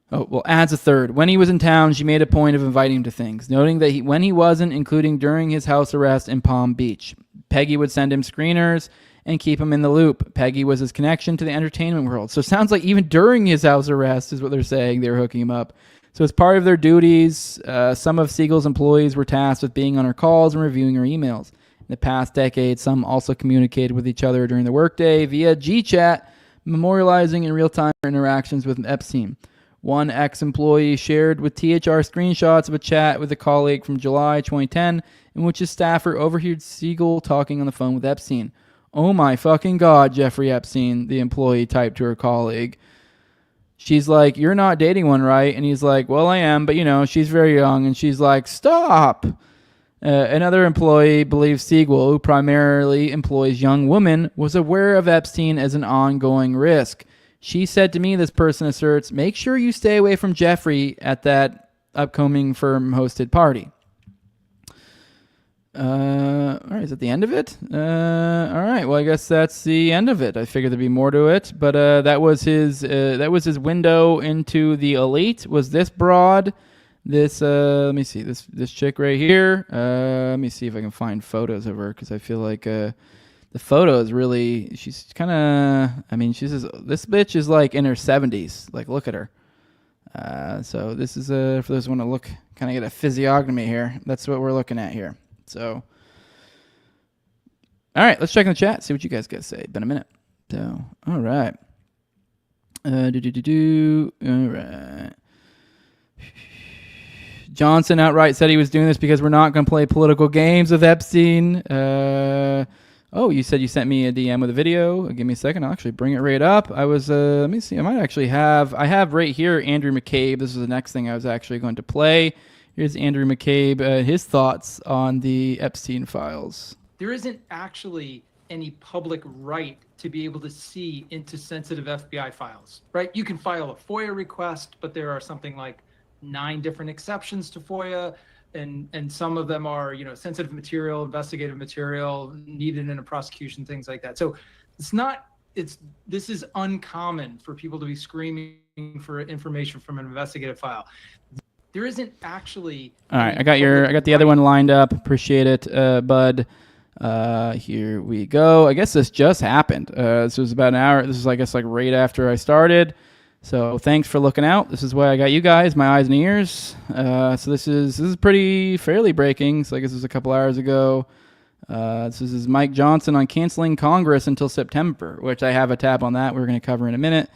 When he was in town, she made a point of inviting him to things, noting that when he wasn't, including during his house arrest in Palm Beach. Peggy would send him screeners and keep him in the loop. Peggy was his connection to the entertainment world. So it sounds like even during his house arrest is what they're saying, they were hooking him up. So as part of their duties, some of Siegel's employees were tasked with being on her calls and reviewing her emails. In the past decade, some also communicated with each other during the workday via GChat, memorializing in real-time interactions with Epstein. One ex-employee shared with THR screenshots of a chat with a colleague from July 2010 in which his staffer overheard Siegel talking on the phone with Epstein. Oh my fucking God, Jeffrey Epstein, the employee typed to her colleague. she's like, "You're not dating one, right?" And he's like, "Well, I am, but she's very young." And she's like, "Stop." Another employee believes Siegel, who primarily employs young women, was aware of Epstein as an ongoing risk. She said to me, this person asserts, "Make sure you stay away from Jeffrey at that upcoming firm-hosted party." All right, is that the end of it? All right, well, I guess that's the end of it. I figured there'd be more to it, but that was his window into the elite. Was this broad? This let me see, this chick right here. Let me see if I can find photos of her, because I feel like the photo is really, she's kind of, I mean, this bitch is like in her 70s. Like, look at her. So this is for those who want to look, kind of get a physiognomy here. That's what we're looking at here. So, all right, let's check in the chat, see what you guys got to say. Been a minute. So, all right. All right. Johnson outright said he was doing this because we're not going to play political games with Epstein. Oh, you said you sent me a DM with a video. Give me a second. I'll actually bring it right up. I was, let me see. I might actually have right here Andrew McCabe. This is the next thing I was actually going to play. Here's Andrew McCabe, his thoughts on the Epstein files. There isn't actually any public right to be able to see into sensitive FBI files, right? You can file a FOIA request, but there are something like 9 different exceptions to FOIA, and some of them are, sensitive material, investigative material, needed in a prosecution, things like that. So this is uncommon for people to be screaming for information from an investigative file. There isn't actually. All right, I got the other one lined up. Appreciate it, bud. Here we go. I guess this just happened. This was about an hour. This is, I guess, like right after I started. So thanks for looking out. This is why I got you guys, my eyes and ears. So this is fairly breaking. So I guess it was a couple hours ago. This is Mike Johnson on canceling Congress until September, which I have a tab on that we're going to cover in a minute.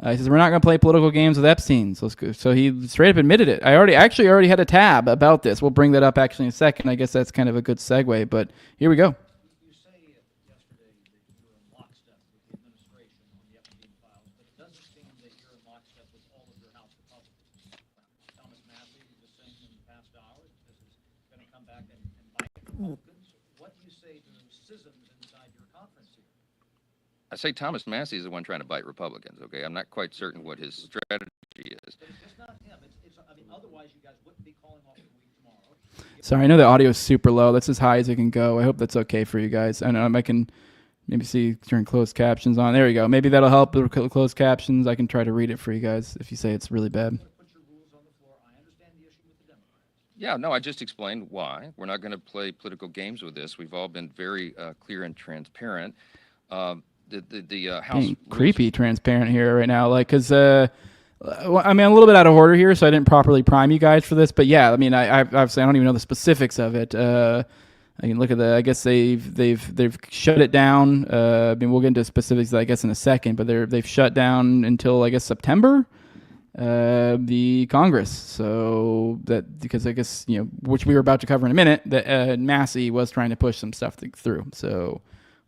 He says, we're not going to play political games with Epstein. So he straight up admitted it. I already had a tab about this. We'll bring that up actually in a second. I guess that's kind of a good segue, but here we go. You say yesterday that you were in lockstep with the administration on the Epstein files, but it doesn't seem that you're in lockstep with all of your House Republicans. Thomas Massie was saying in the past hours this is going to come back and bite Republicans. What do you say to those schisms inside your conference here? I say Thomas Massie is the one trying to bite Republicans, okay? I'm not quite certain what his strategy is. But it's just not him. Otherwise you guys wouldn't be calling off the week tomorrow. Sorry, I know the audio is super low. That's as high as it can go. I hope that's okay for you guys. I know I can maybe see turn closed captions on. There we go. Maybe that'll help with closed captions. I can try to read it for you guys if you say it's really bad. Yeah, no, I just explained why. We're not going to play political games with this. We've all been very clear and transparent. The House being creepy transparent here right now, like, because I mean, a little bit out of order here, so I didn't properly prime you guys for this, but yeah, I mean, I obviously I don't even know the specifics of it. I can look at I guess they've shut it down. I mean, we'll get into specifics I guess in a second, but they've shut down until I guess September the Congress. So that because I guess which we were about to cover in a minute, that Massie was trying to push some stuff through. So.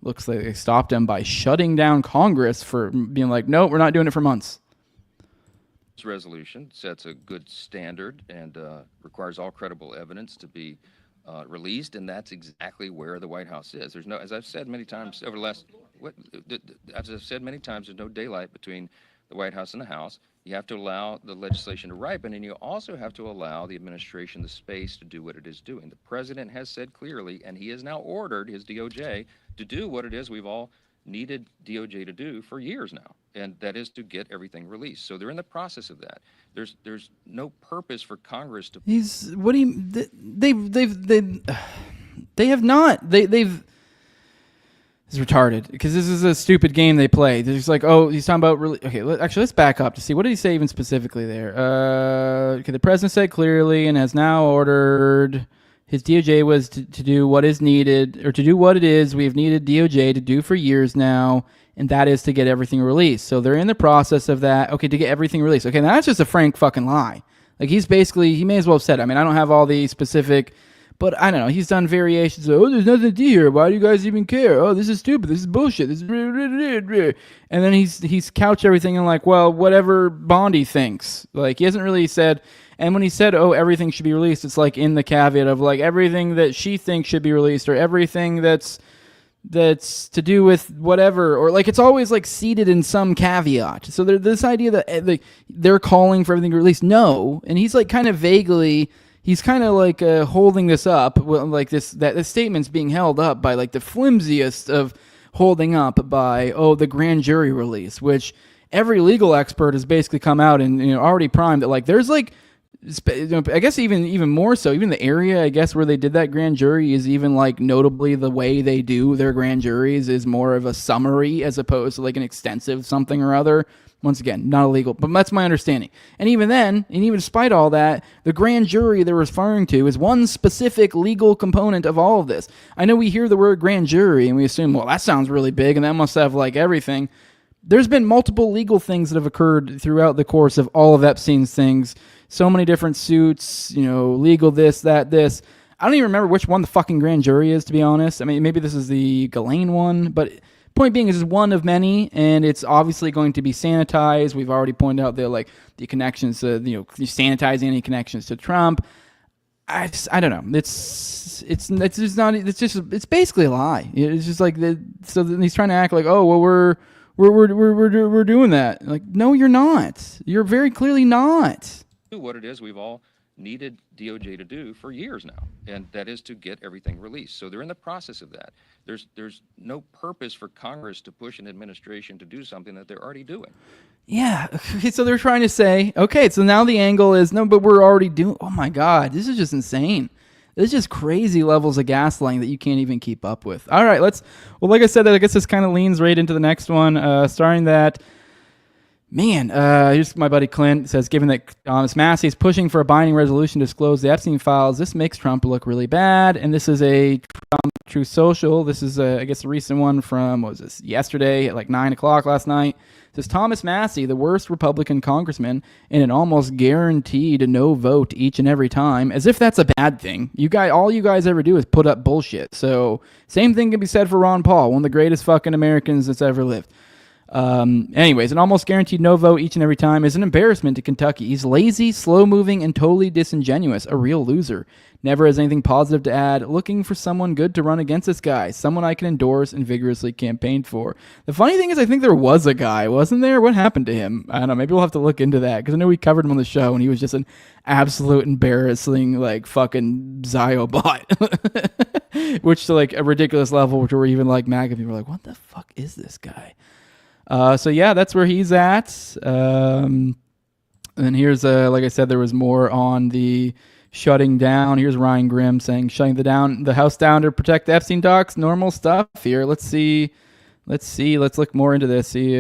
Looks like they stopped him by shutting down Congress for being like, no, we're not doing it for months. This resolution sets a good standard and requires all credible evidence to be released, and that's exactly where the White House is. There's no, as I've said many times over the last, there's no daylight between the White House and the House. You have to allow the legislation to ripen, and you also have to allow the administration the space to do what it is doing. The president has said clearly, and he has now ordered his DOJ to do what it is we've all needed DOJ to do for years now, and that is to get everything released. So they're in the process of that. There's no purpose for Congress to. They have not. It's retarded because this is a stupid game they play. They're just like, oh, he's talking about really. Okay, let's back up to see what did he say even specifically there. Okay, the president said clearly and has now ordered his DOJ was to do what is needed or to do what it is we've needed DOJ to do for years now, and that is to get everything released. So they're in the process of that. Okay, to get everything released. Okay, now that's just a frank fucking lie. Like he may as well have said. I mean, I don't have all the specific But I don't know. He's done variations of, there's nothing to do here. Why do you guys even care? Oh, this is stupid. This is bullshit. This is and then he's couched everything in like, well, whatever Bondi thinks. Like, he hasn't really said. And when he said, oh, everything should be released, it's like in the caveat of like everything that she thinks should be released, or everything that's to do with whatever, or like it's always like seated in some caveat. So this idea that they're calling for everything to release, no. And he's like kind of vaguely. He's kind of like holding this up, like this statement's being held up by like the flimsiest of holding up by the grand jury release, which every legal expert has basically come out and already primed that like there's like I guess even more so, even the area I guess where they did that grand jury is even like notably the way they do their grand juries is more of a summary as opposed to like an extensive something or other. Once again, not illegal, but that's my understanding. And even then, and even despite all that, the grand jury they're referring to is one specific legal component of all of this. I know we hear the word grand jury and we assume, well, that sounds really big and that must have like everything. There's been multiple legal things that have occurred throughout the course of all of Epstein's things. So many different suits, legal this, that, this. I don't even remember which one the fucking grand jury is, to be honest. I mean, maybe this is the Ghislaine one, but point being, is one of many, and it's obviously going to be sanitized. We've already pointed out the connections to, sanitizing any connections to Trump. I don't know. It's basically a lie. It's just like so he's trying to act like, oh, well, we're doing that. Like, no, you're not. You're very clearly not. What it is we've all needed DOJ to do for years now, and that is to get everything released. So they're in the process of that. There's no purpose for Congress to push an administration to do something that they're already doing. Yeah. Okay, so they're trying to say, okay, so now the angle is, no, but we're already doing, oh my God, this is just insane. This is just crazy levels of gaslighting that you can't even keep up with. All right, like I said, I guess this kind of leans right into the next one, starting that. Man, here's my buddy Clint. Says, given that Massie is pushing for a binding resolution to disclose the Epstein files, this makes Trump look really bad. And this is a Trump True Social. This is, I guess, a recent one from, what was this, yesterday at like 9 o'clock last night. It says, Thomas Massie, the worst Republican congressman, in an almost guaranteed no vote each and every time, as if that's a bad thing. All you guys ever do is put up bullshit. So, same thing can be said for Ron Paul, one of the greatest fucking Americans that's ever lived. Anyways, an almost guaranteed no vote each and every time is an embarrassment to Kentucky. He's lazy, slow-moving, and totally disingenuous. A real loser. Never has anything positive to add. Looking for someone good to run against this guy. Someone I can endorse and vigorously campaign for. The funny thing is, I think there was a guy, wasn't there? What happened to him? I don't know. Maybe we'll have to look into that, because I know we covered him on the show, and he was just an absolute embarrassing, like, fucking Zyobot. Which to, like, a ridiculous level, which were even, like, MAGA people were like, what the fuck is this guy? So yeah, that's where he's at. And here's, like I said, there was more on the shutting down. Here's Ryan Grimm saying, shutting the house down to protect the Epstein docs. Normal stuff here. Let's look more into this. See,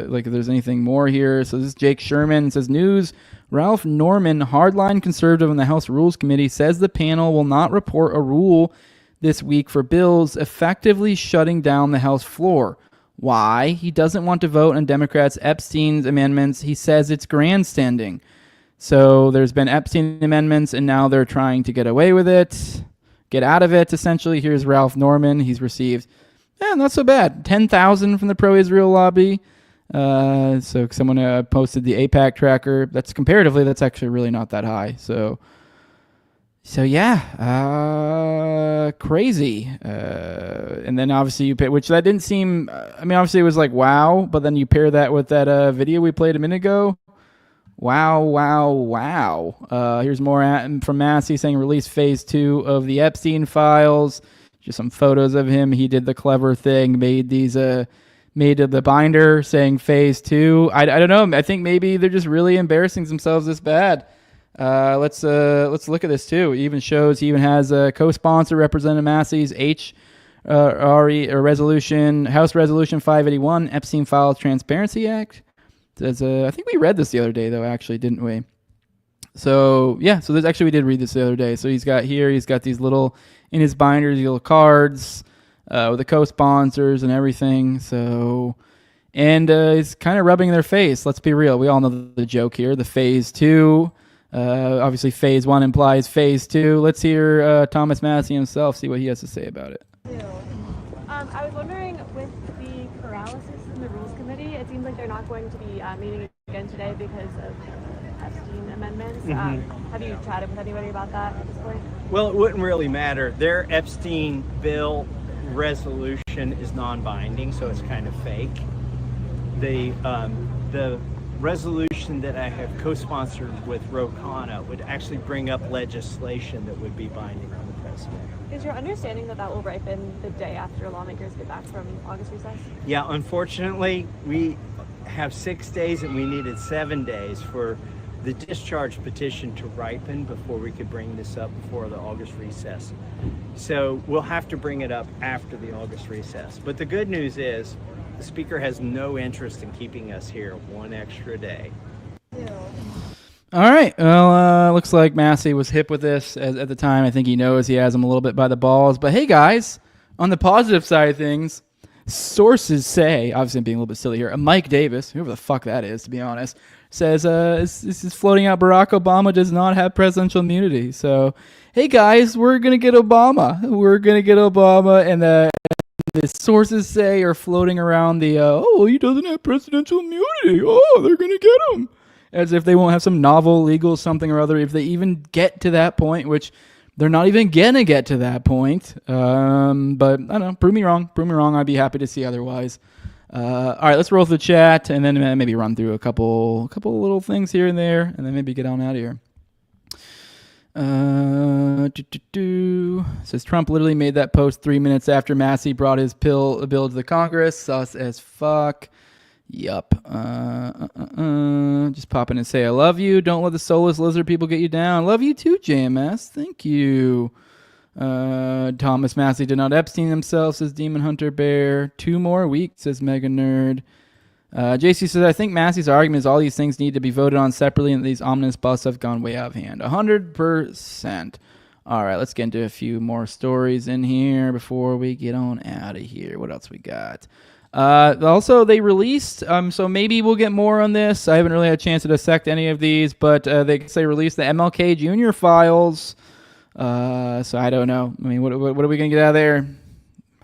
like if there's anything more here. So this is Jake Sherman. It says, news. Ralph Norman, hardline conservative on the House Rules Committee, says the panel will not report a rule this week for bills effectively shutting down the House floor. Why? He doesn't want to vote on Democrats' Epstein's amendments. He says it's grandstanding. So there's been Epstein amendments, and now they're trying to get away with it, get out of it, essentially. Here's Ralph Norman. He's received, not so bad, 10,000 from the pro-Israel lobby. So someone posted the AIPAC tracker. That's actually really not that high. So yeah, crazy. And then obviously which that didn't seem, obviously it was like, wow, but then you pair that with that video we played a minute ago. Wow. Here's more from Massie saying release phase 2 of the Epstein files. Just some photos of him. He did the clever thing, made the binder saying phase 2. I don't know. I think maybe they're just really embarrassing themselves this bad. Let's look at this too. It even shows he even has a co-sponsor, Representative Massie's resolution, House Resolution 581, Epstein Files Transparency Act. I think we read this the other day though, actually, didn't we? So yeah, we did read this the other day. So he's got these little, in his binders, these little cards with the co-sponsors and everything. So, and he's kind of rubbing their face. Let's be real. We all know the joke here. The phase 2 Obviously, phase 1 implies phase 2. Let's hear Thomas Massie himself, see what he has to say about it. I was wondering, with the paralysis in the Rules Committee, it seems like they're not going to be meeting again today because of Epstein amendments. Have you chatted with anybody about that at this point? Well, it wouldn't really matter. Their Epstein bill resolution is non-binding, so it's kind of fake. The resolution that I have co-sponsored with Ro Khanna would actually bring up legislation that would be binding on the president. Is your understanding that that will ripen the day after lawmakers get back from August recess? Yeah, unfortunately, we have 6 days and we needed 7 days for the discharge petition to ripen before we could bring this up before the August recess. So we'll have to bring it up after the August recess. But the good news is the Speaker has no interest in keeping us here one extra day. All right. Well, looks like Massie was hip with this at the time. I think he knows he has him a little bit by the balls. But hey, guys, on the positive side of things, sources say, obviously I'm being a little bit silly here, Mike Davis, whoever the fuck that is, to be honest, says this is floating out Barack Obama does not have presidential immunity. So, hey, guys, we're going to get Obama. We're going to get Obama. And the sources say are floating around the, he doesn't have presidential immunity. Oh, they're going to get him. As if they won't have some novel legal something or other if they even get to that point, which they're not even going to get to that point. But I don't know. Prove me wrong. Prove me wrong. I'd be happy to see otherwise. All right, let's roll through the chat and then maybe run through a couple little things here and there, and then maybe get on out of here. Says Trump literally made that post 3 minutes after Massie brought his bill to the Congress. Sus as fuck. Yup. Just pop in and say I love you. Don't let the soulless lizard people get you down. Love you too, JMS. Thank you. Thomas Massie did not Epstein himself, says Demon Hunter Bear. 2 more weeks, says Mega Nerd. JC says, I think Massie's argument is all these things need to be voted on separately and these ominous busts have gone way out of hand. 100%. All right, let's get into a few more stories in here before we get on out of here. What else we got? Also, they released, so maybe we'll get more on this. I haven't really had a chance to dissect any of these, but they released the MLK Jr. files. So I don't know. I mean, what are we going to get out of there?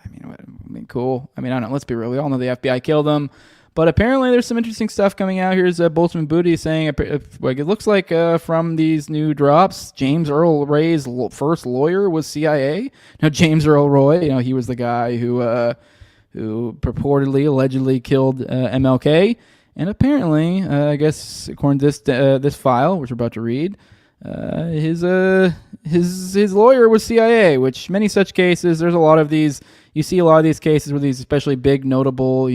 I mean, cool. I mean, I don't know. Let's be real. We all know the FBI killed them. But apparently there's some interesting stuff coming out. Here's Boltzmann Booty saying, it looks like from these new drops, James Earl Ray's first lawyer was CIA. Now, James Earl Roy, he was the guy who purportedly, allegedly killed MLK. And apparently, I guess, according to this file, which we're about to read, his lawyer was CIA, which many such cases, there's a lot of these, you see a lot of these cases where these especially big, notable,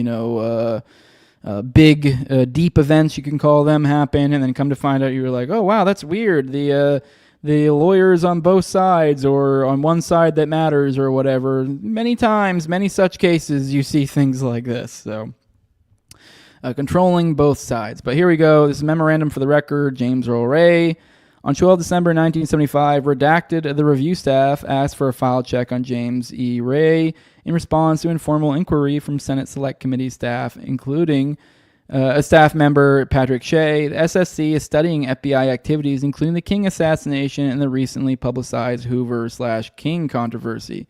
big, deep events, you can call them, happen, and then come to find out you're like, oh, wow, that's weird. The lawyers on both sides or on one side that matters or whatever. Many times, many such cases, you see things like this. So controlling both sides. But here we go. This is memorandum for the record. James Earl Ray. On 12 December 1975, redacted, the review staff asked for a file check on James E. Ray in response to informal inquiry from Senate Select Committee staff, including a staff member, Patrick Shea. The SSC is studying FBI activities, including the King assassination and the recently publicized Hoover/King controversy.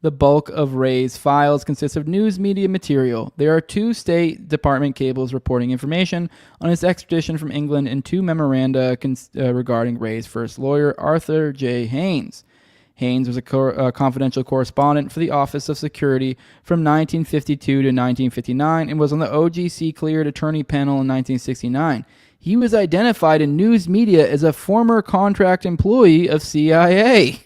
The bulk of Ray's files consists of news media material. There are 2 State Department cables reporting information on his extradition from England and 2 memoranda regarding Ray's first lawyer, Arthur J. Haynes. Haynes was a confidential correspondent for the Office of Security from 1952 to 1959 and was on the OGC cleared attorney panel in 1969. He was identified in news media as a former contract employee of CIA.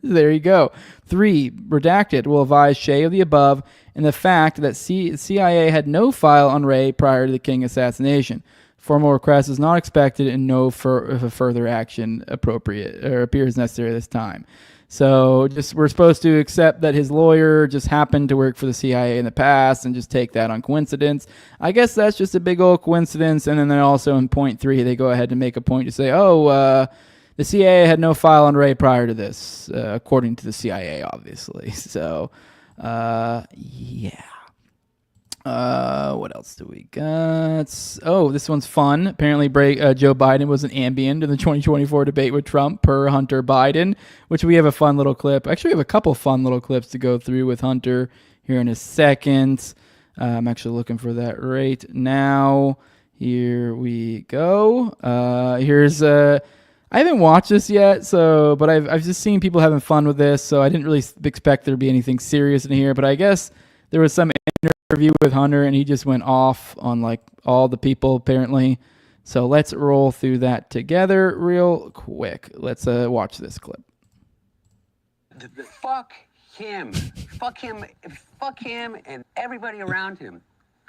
There you go. 3, redacted, will advise Shea of the above and the fact that CIA had no file on Ray prior to the King assassination. Formal request is not expected and no further action appropriate or appears necessary at this time. So we're supposed to accept that his lawyer just happened to work for the CIA in the past and just take that on coincidence. I guess that's just a big old coincidence. And then also in point 3, they go ahead and make a point to say, the CIA had no file on Ray prior to this, according to the CIA, obviously. So, yeah. What else do we got? Oh, this one's fun. Apparently, Joe Biden was an ambient in the 2024 debate with Trump per Hunter Biden, which we have a fun little clip. Actually, we have a couple fun little clips to go through with Hunter here in a second. I'm actually looking for that right now. Here we go. I haven't watched this yet, but I've just seen people having fun with this, so I didn't really expect there to be anything serious in here. But I guess there was some interview with Hunter, and he just went off on like all the people apparently. So let's roll through that together real quick. Let's watch this clip. Fuck him. Fuck him. Fuck him and everybody around him.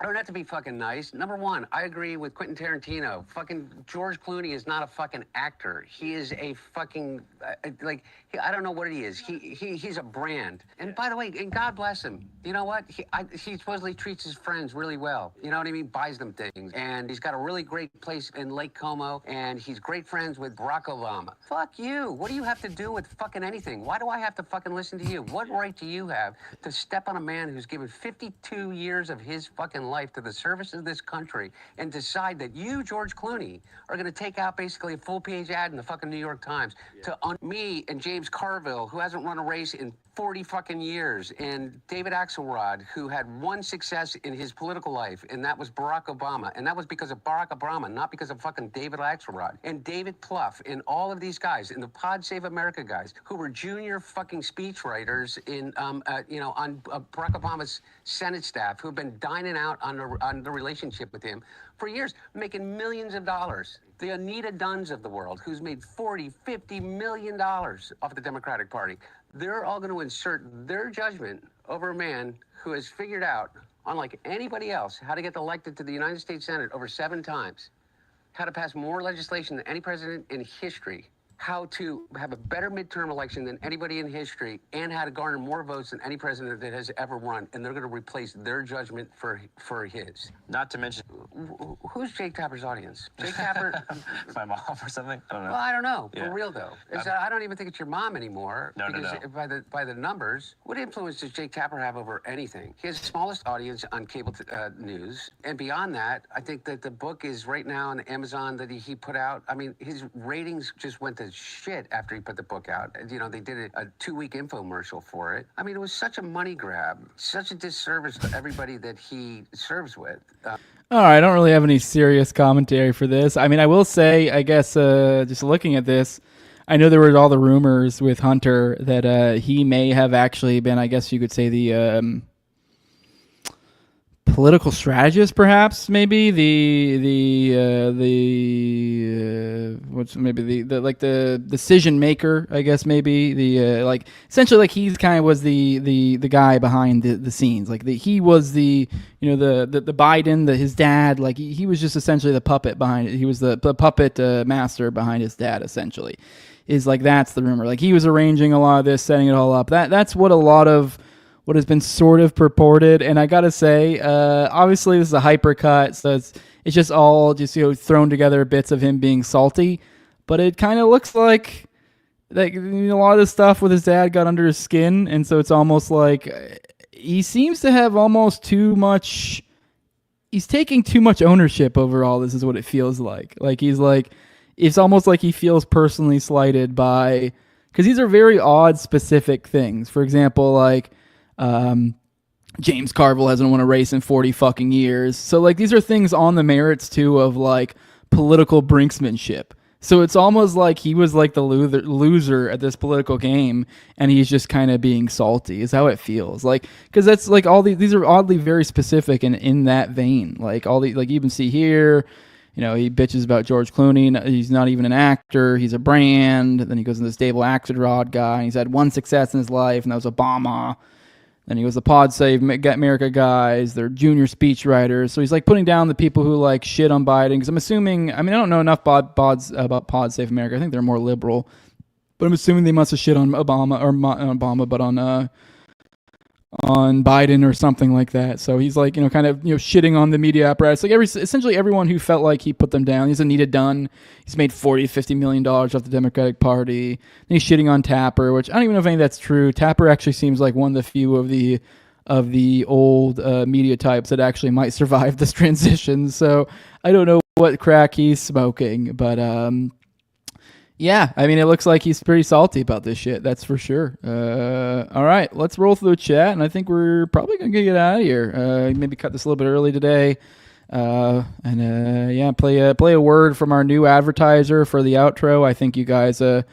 I don't have to be fucking nice. Number one, I agree with Quentin Tarantino. Fucking George Clooney is not a fucking actor. He is a fucking, I don't know what he is. He's a brand. And by the way, and God bless him. You know what? He supposedly treats his friends really well. You know what I mean? Buys them things. And he's got a really great place in Lake Como. And he's great friends with Barack Obama. Fuck you. What do you have to do with fucking anything? Why do I have to fucking listen to you? What right do you have to step on a man who's given 52 years of his fucking life to the service of this country and decide that you, George Clooney, are going to take out basically a full-page ad in the fucking New York Times to me and James Carville, who hasn't run a race in 40 fucking years, and David Axelrod, who had one success in his political life, and that was Barack Obama. And that was because of Barack Obama, not because of fucking David Axelrod. And David Plouffe, and all of these guys, and the Pod Save America guys, who were junior fucking speechwriters in, on Barack Obama's Senate staff, who have been dining out on the relationship with him for years, making millions of dollars. The Anita Dunns of the world, who's made $40, $50 million off the Democratic Party. They're all going to insert their judgment over a man who has figured out, unlike anybody else, how to get elected to the United States Senate over 7 times, how to pass more legislation than any president in history, how to have a better midterm election than anybody in history, and how to garner more votes than any president that has ever run. And they're going to replace their judgment for his. Not to mention, who's Jake Tapper's audience? Jake Tapper? my mom or something. I don't know. Well, I don't know. Yeah. For real though, I don't even think it's your mom anymore. No. By the numbers, what influence does Jake Tapper have over anything? He has the smallest audience on cable news, and beyond that, I think that the book is right now on Amazon that he put out. I mean, his ratings just went to shit after he put the book out. You know, they did a 2-week infomercial for it. I mean, it was such a money grab, such a disservice to everybody that he serves with. All right, I don't really have any serious commentary for this. I mean, I will say, I guess, just looking at this, I know there were all the rumors with Hunter that he may have actually been, I guess you could say, the political strategist, perhaps, maybe what's maybe the decision maker, I guess, maybe the essentially like he's kind of was the guy behind the scenes, like he was the Biden, his dad, like he was just essentially the puppet behind it. He was the puppet master behind his dad, essentially. Is like that's the rumor. Like he was arranging a lot of this, setting it all up. That's what a lot of what has been sort of purported, and I gotta say, obviously this is a hypercut, so it's just all thrown together bits of him being salty, but it kind of looks like a lot of the stuff with his dad got under his skin, and so it's almost like he seems to have almost too much. He's taking too much ownership over all this, is what it feels like. It's almost like he feels personally slighted by, because these are very odd, specific things. For example, James Carville hasn't won a race in 40 fucking years. So these are things on the merits too of political brinksmanship. So it's almost like he was the loser at this political game, and he's just kind of being salty is how it feels. Because that's all these are oddly very specific and in that vein. You even see here, he bitches about George Clooney. He's not even an actor. He's a brand. Then he goes into this David Axelrod guy, and he's had one success in his life, and that was Obama. Then he goes the Pod Save America guys. They're junior speechwriters. So he's putting down the people who shit on Biden. Because I'm assuming, I don't know enough about Pod Save America. I think they're more liberal, but I'm assuming they must have shit on Obama, but on Biden or something like that. So he's shitting on the media apparatus. Essentially everyone who felt like he put them down. He's Anita Dunn. He's made $40-50 million off the Democratic Party. And he's shitting on Tapper, which I don't even know if any of that's true. Tapper actually seems like one of the few of the of the old media types that actually might survive this transition. So I don't know what crack he's smoking, but yeah, I mean, it looks like he's pretty salty about this shit. That's for sure. All right, let's roll through the chat, and I think we're probably gonna get out of here. Maybe cut this a little bit early today, and yeah, play a word from our new advertiser for the outro. I think you guys, I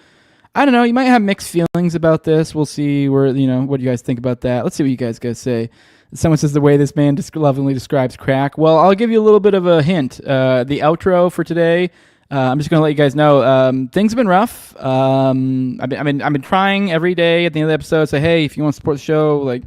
don't know, you might have mixed feelings about this. We'll see what you guys think about that. Let's see what you guys say. Someone says the way this man lovingly describes crack. Well, I'll give you a little bit of a hint. The outro for today. I'm just gonna let you guys know things have been rough. I've been trying every day at the end of the episode. Say, hey, if you want to support the show, like,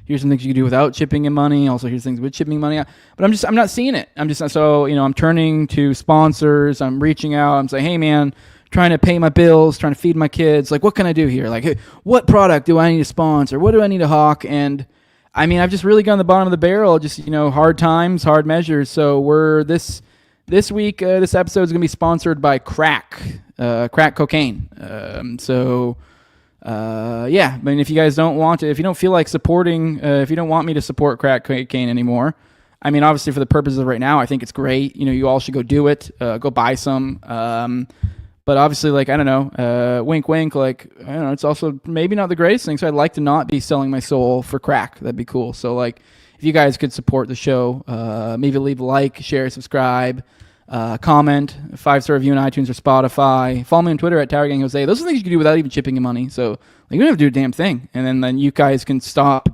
here's some things you can do without chipping in money. Also, here's things with chipping money. But I'm not seeing it. I'm just not, so I'm turning to sponsors. I'm reaching out. I'm saying, hey, man, trying to pay my bills, trying to feed my kids. Like, what can I do here? Like, hey, what product do I need to sponsor? What do I need to hawk? And I mean, I've just really gone to the bottom of the barrel. Just hard times, hard measures. So This week, this episode is going to be sponsored by crack cocaine. Yeah, I mean, if you guys don't want to, if you don't feel like supporting, if you don't want me to support crack cocaine anymore, I mean, obviously for the purposes of right now, I think it's great. You all should go do it, go buy some. But obviously, like, I don't know, wink, wink, like, I don't know, it's also maybe not the greatest thing. So I'd like to not be selling my soul for crack. That'd be cool. So, like, if you guys could support the show, maybe leave a like, share, subscribe, comment, 5-star review on iTunes or Spotify. Follow me on Twitter at TowerGangJose. Those are things you can do without even chipping in money. So like, you don't have to do a damn thing. And then you guys can stop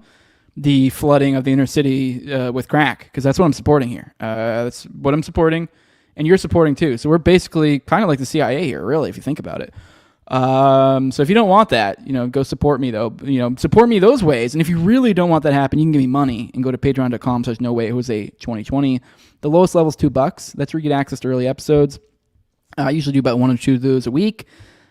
the flooding of the inner city with crack, because that's what I'm supporting here. That's what I'm supporting, and you're supporting too. So we're basically kind of like the CIA here, really, if you think about it. So if you don't want that, go support me though. Support me those ways. And if you really don't want that to happen, you can give me money and go to patreon.com/NoWayJose2020. The lowest level is $2. That's where you get access to early episodes. I usually do about 1 or 2 of those a week.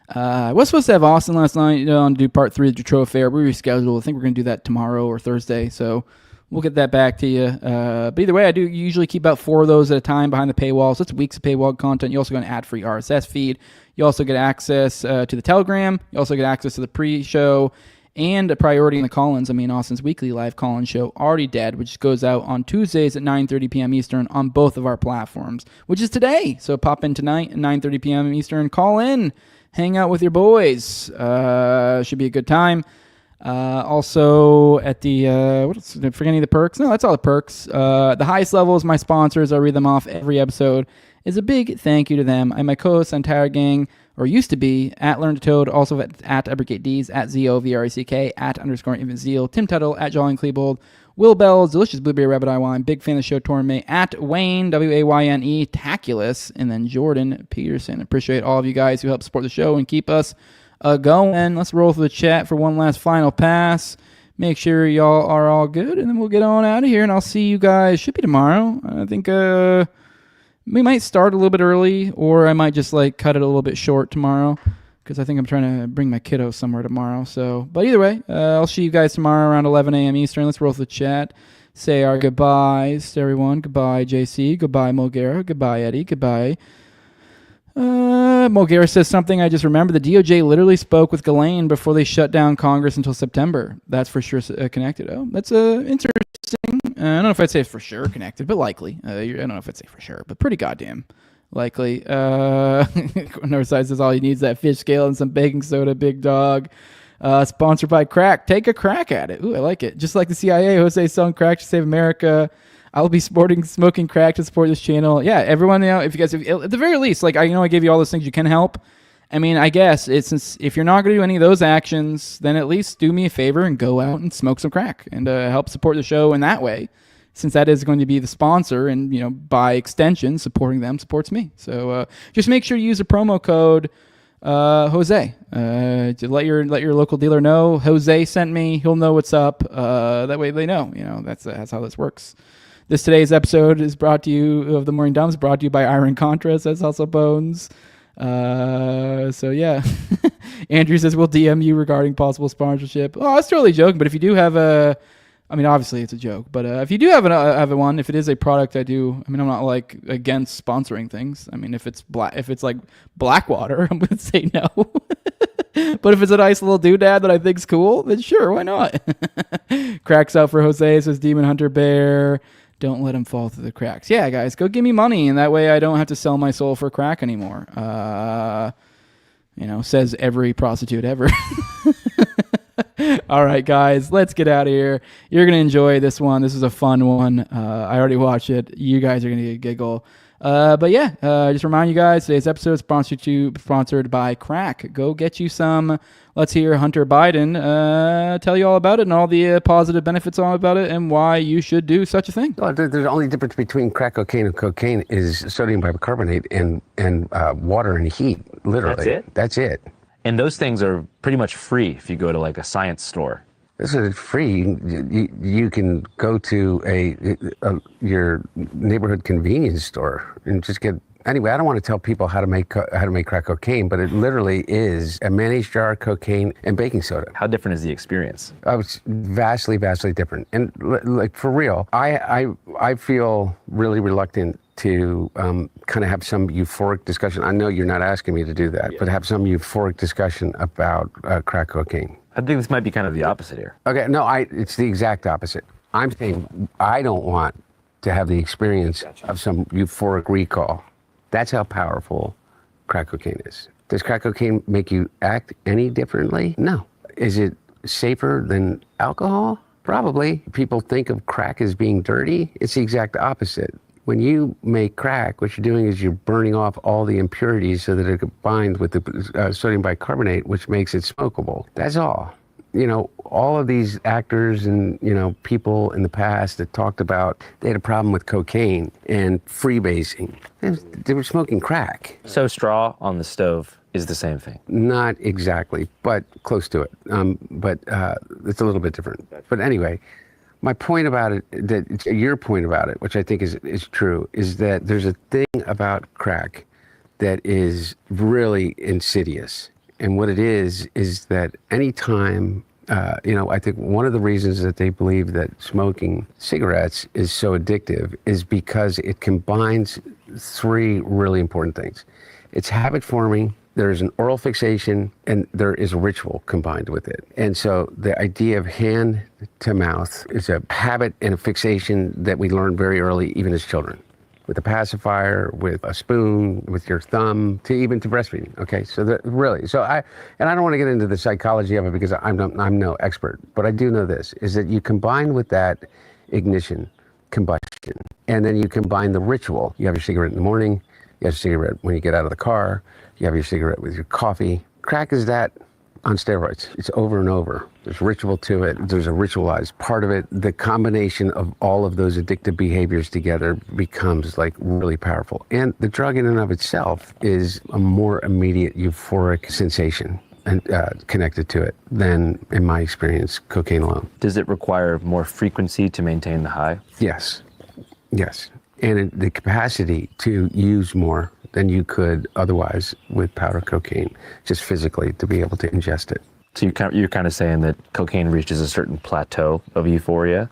I was supposed to have Austin last night on to do part 3 of the Detroit Fair. We rescheduled. I think we're going to do that tomorrow or Thursday. So we'll get that back to you. But either way, I do usually keep about 4 of those at a time behind the paywall. So it's weeks of paywall content. You also get an ad-free RSS feed. You also get access to the Telegram. You also get access to the pre-show and a priority in the call-ins. I mean, Austin's weekly live call-in show, Already Dead, which goes out on Tuesdays at 9:30 p.m. Eastern on both of our platforms, which is today. So pop in tonight at 9:30 p.m. Eastern. Call in. Hang out with your boys. Should be a good time. Also at the, what else? Did I forget any of the perks? No, that's all the perks. The highest level is my sponsors. I read them off every episode. Is a big thank you to them. I'm my co-host, Entire Gang, or used to be, at Learn to Toad, also at AbricatDs, at ZOVRECK, at _Infant Zeal, Tim Tuttle, at Jolly and Klebold, Will Bell's Delicious Blueberry Rabbit Eye Wine, big fan of the show, Torme, at Wayne, WAYNE, Taculus, and then Jordan Peterson. Appreciate all of you guys who help support the show and keep us going. Let's roll through the chat for one last final pass. Make sure y'all are all good, and then we'll get on out of here, and I'll see you guys, should be tomorrow. I think, we might start a little bit early, or I might just like cut it a little bit short tomorrow, because I think I'm trying to bring my kiddo somewhere tomorrow. So, but either way, I'll see you guys tomorrow around 11 a.m. Eastern. Let's roll through the chat. Say our goodbyes to everyone. Goodbye, JC. Goodbye, Mulgara. Goodbye, Eddie. Goodbye. Mulgara says something I just remembered. The DOJ literally spoke with Ghislaine before they shut down Congress until September. That's for sure connected. Oh, that's interesting. I don't know if I'd say for sure connected, but likely. I don't know if I'd say for sure, but pretty goddamn likely. Northside says all you need is that fish scale and some baking soda, big dog. Sponsored by crack. Take a crack at it. Ooh, I like it. Just like the CIA, Jose selling crack to save America. I'll be smoking crack to support this channel. Yeah, everyone, if you guys, at the very least, like, I gave you all those things you can help. I mean, I guess if you're not going to do any of those actions, then at least do me a favor and go out and smoke some crack and help support the show in that way, since that is going to be the sponsor, and by extension, supporting them supports me. So just make sure you use a promo code Jose. To let your local dealer know Jose sent me. He'll know what's up. That way they know. That's how this works. Today's episode is brought to you of the Morning Dumps, brought to you by Iron Contra, says Hustle Bones. So yeah. Andrew says we'll DM you regarding possible sponsorship. Oh, I was totally joking, but if you do have obviously it's a joke, but if you do have one, if it is a product I do, I'm not like against sponsoring things. If it's like Blackwater, I'm gonna say no. But if it's a nice little doodad that I think's cool, then sure, why not? Cracks out for Jose, says Demon Hunter Bear. Don't let him fall through the cracks. Yeah, guys, go give me money, and that way I don't have to sell my soul for crack anymore. Says every prostitute ever. All right, guys, let's get out of here. You're going to enjoy this one. This is a fun one. I already watched it. You guys are going to get a giggle. But yeah, just remind you guys, today's episode is sponsored by crack. Go get you some. Let's hear Hunter Biden tell you all about it and all the positive benefits all about it and why you should do such a thing. Well, the only difference between crack cocaine and cocaine is sodium bicarbonate and water and heat, literally. That's it? That's it. And those things are pretty much free if you go to like a science store. This is free. You can go to your neighborhood convenience store and just get. Anyway, I don't want to tell people how to make crack cocaine, but it literally is a mayonnaise jar, cocaine, and baking soda. How different is the experience? It's vastly, vastly different. And like for real, I feel really reluctant to kind of have some euphoric discussion. I know you're not asking me to do that, but have some euphoric discussion about crack cocaine. I think this might be kind of the opposite here. Okay, no, it's the exact opposite. I'm saying I don't want to have the experience of some euphoric recall. That's how powerful crack cocaine is. Does crack cocaine make you act any differently? No. Is it safer than alcohol? Probably. People think of crack as being dirty. It's the exact opposite. When you make crack, what you're doing is you're burning off all the impurities so that it combines with the sodium bicarbonate, which makes it smokable. That's all. All of these actors and, people in the past that talked about they had a problem with cocaine and freebasing. They were smoking crack. So straw on the stove is the same thing? Not exactly, but close to it. But it's a little bit different. But anyway, my point about it, your point about it, which I think is true, is that there's a thing about crack that is really insidious. And what it is that anytime, I think one of the reasons that they believe that smoking cigarettes is so addictive is because it combines three really important things. It's habit forming, there's an oral fixation, and there is a ritual combined with it. And so the idea of hand to mouth is a habit and a fixation that we learn very early, even as children. With a pacifier, with a spoon, with your thumb, even to breastfeeding. Okay, so really, I don't want to get into the psychology of it because I'm no expert, but I do know this, is that you combine with that ignition, combustion, and then you combine the ritual. You have your cigarette in the morning, you have your cigarette when you get out of the car, you have your cigarette with your coffee. Crack is that on steroids. It's over and over. There's ritual to it. There's a ritualized part of it. The combination of all of those addictive behaviors together becomes like really powerful. And the drug in and of itself is a more immediate euphoric sensation and connected to it than, in my experience, cocaine alone. Does it require more frequency to maintain the high? Yes. And the capacity to use more than you could otherwise with powder cocaine, just physically to be able to ingest it. So you're kind of saying that cocaine reaches a certain plateau of euphoria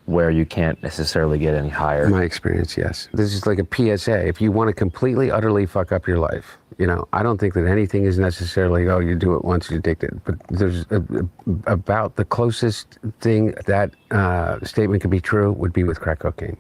where you can't necessarily get any higher? In my experience, yes. This is like a PSA. If you want to completely, utterly fuck up your life, I don't think that anything is necessarily, you do it once, you're addicted. But there's about the closest thing that statement could be true would be with crack cocaine.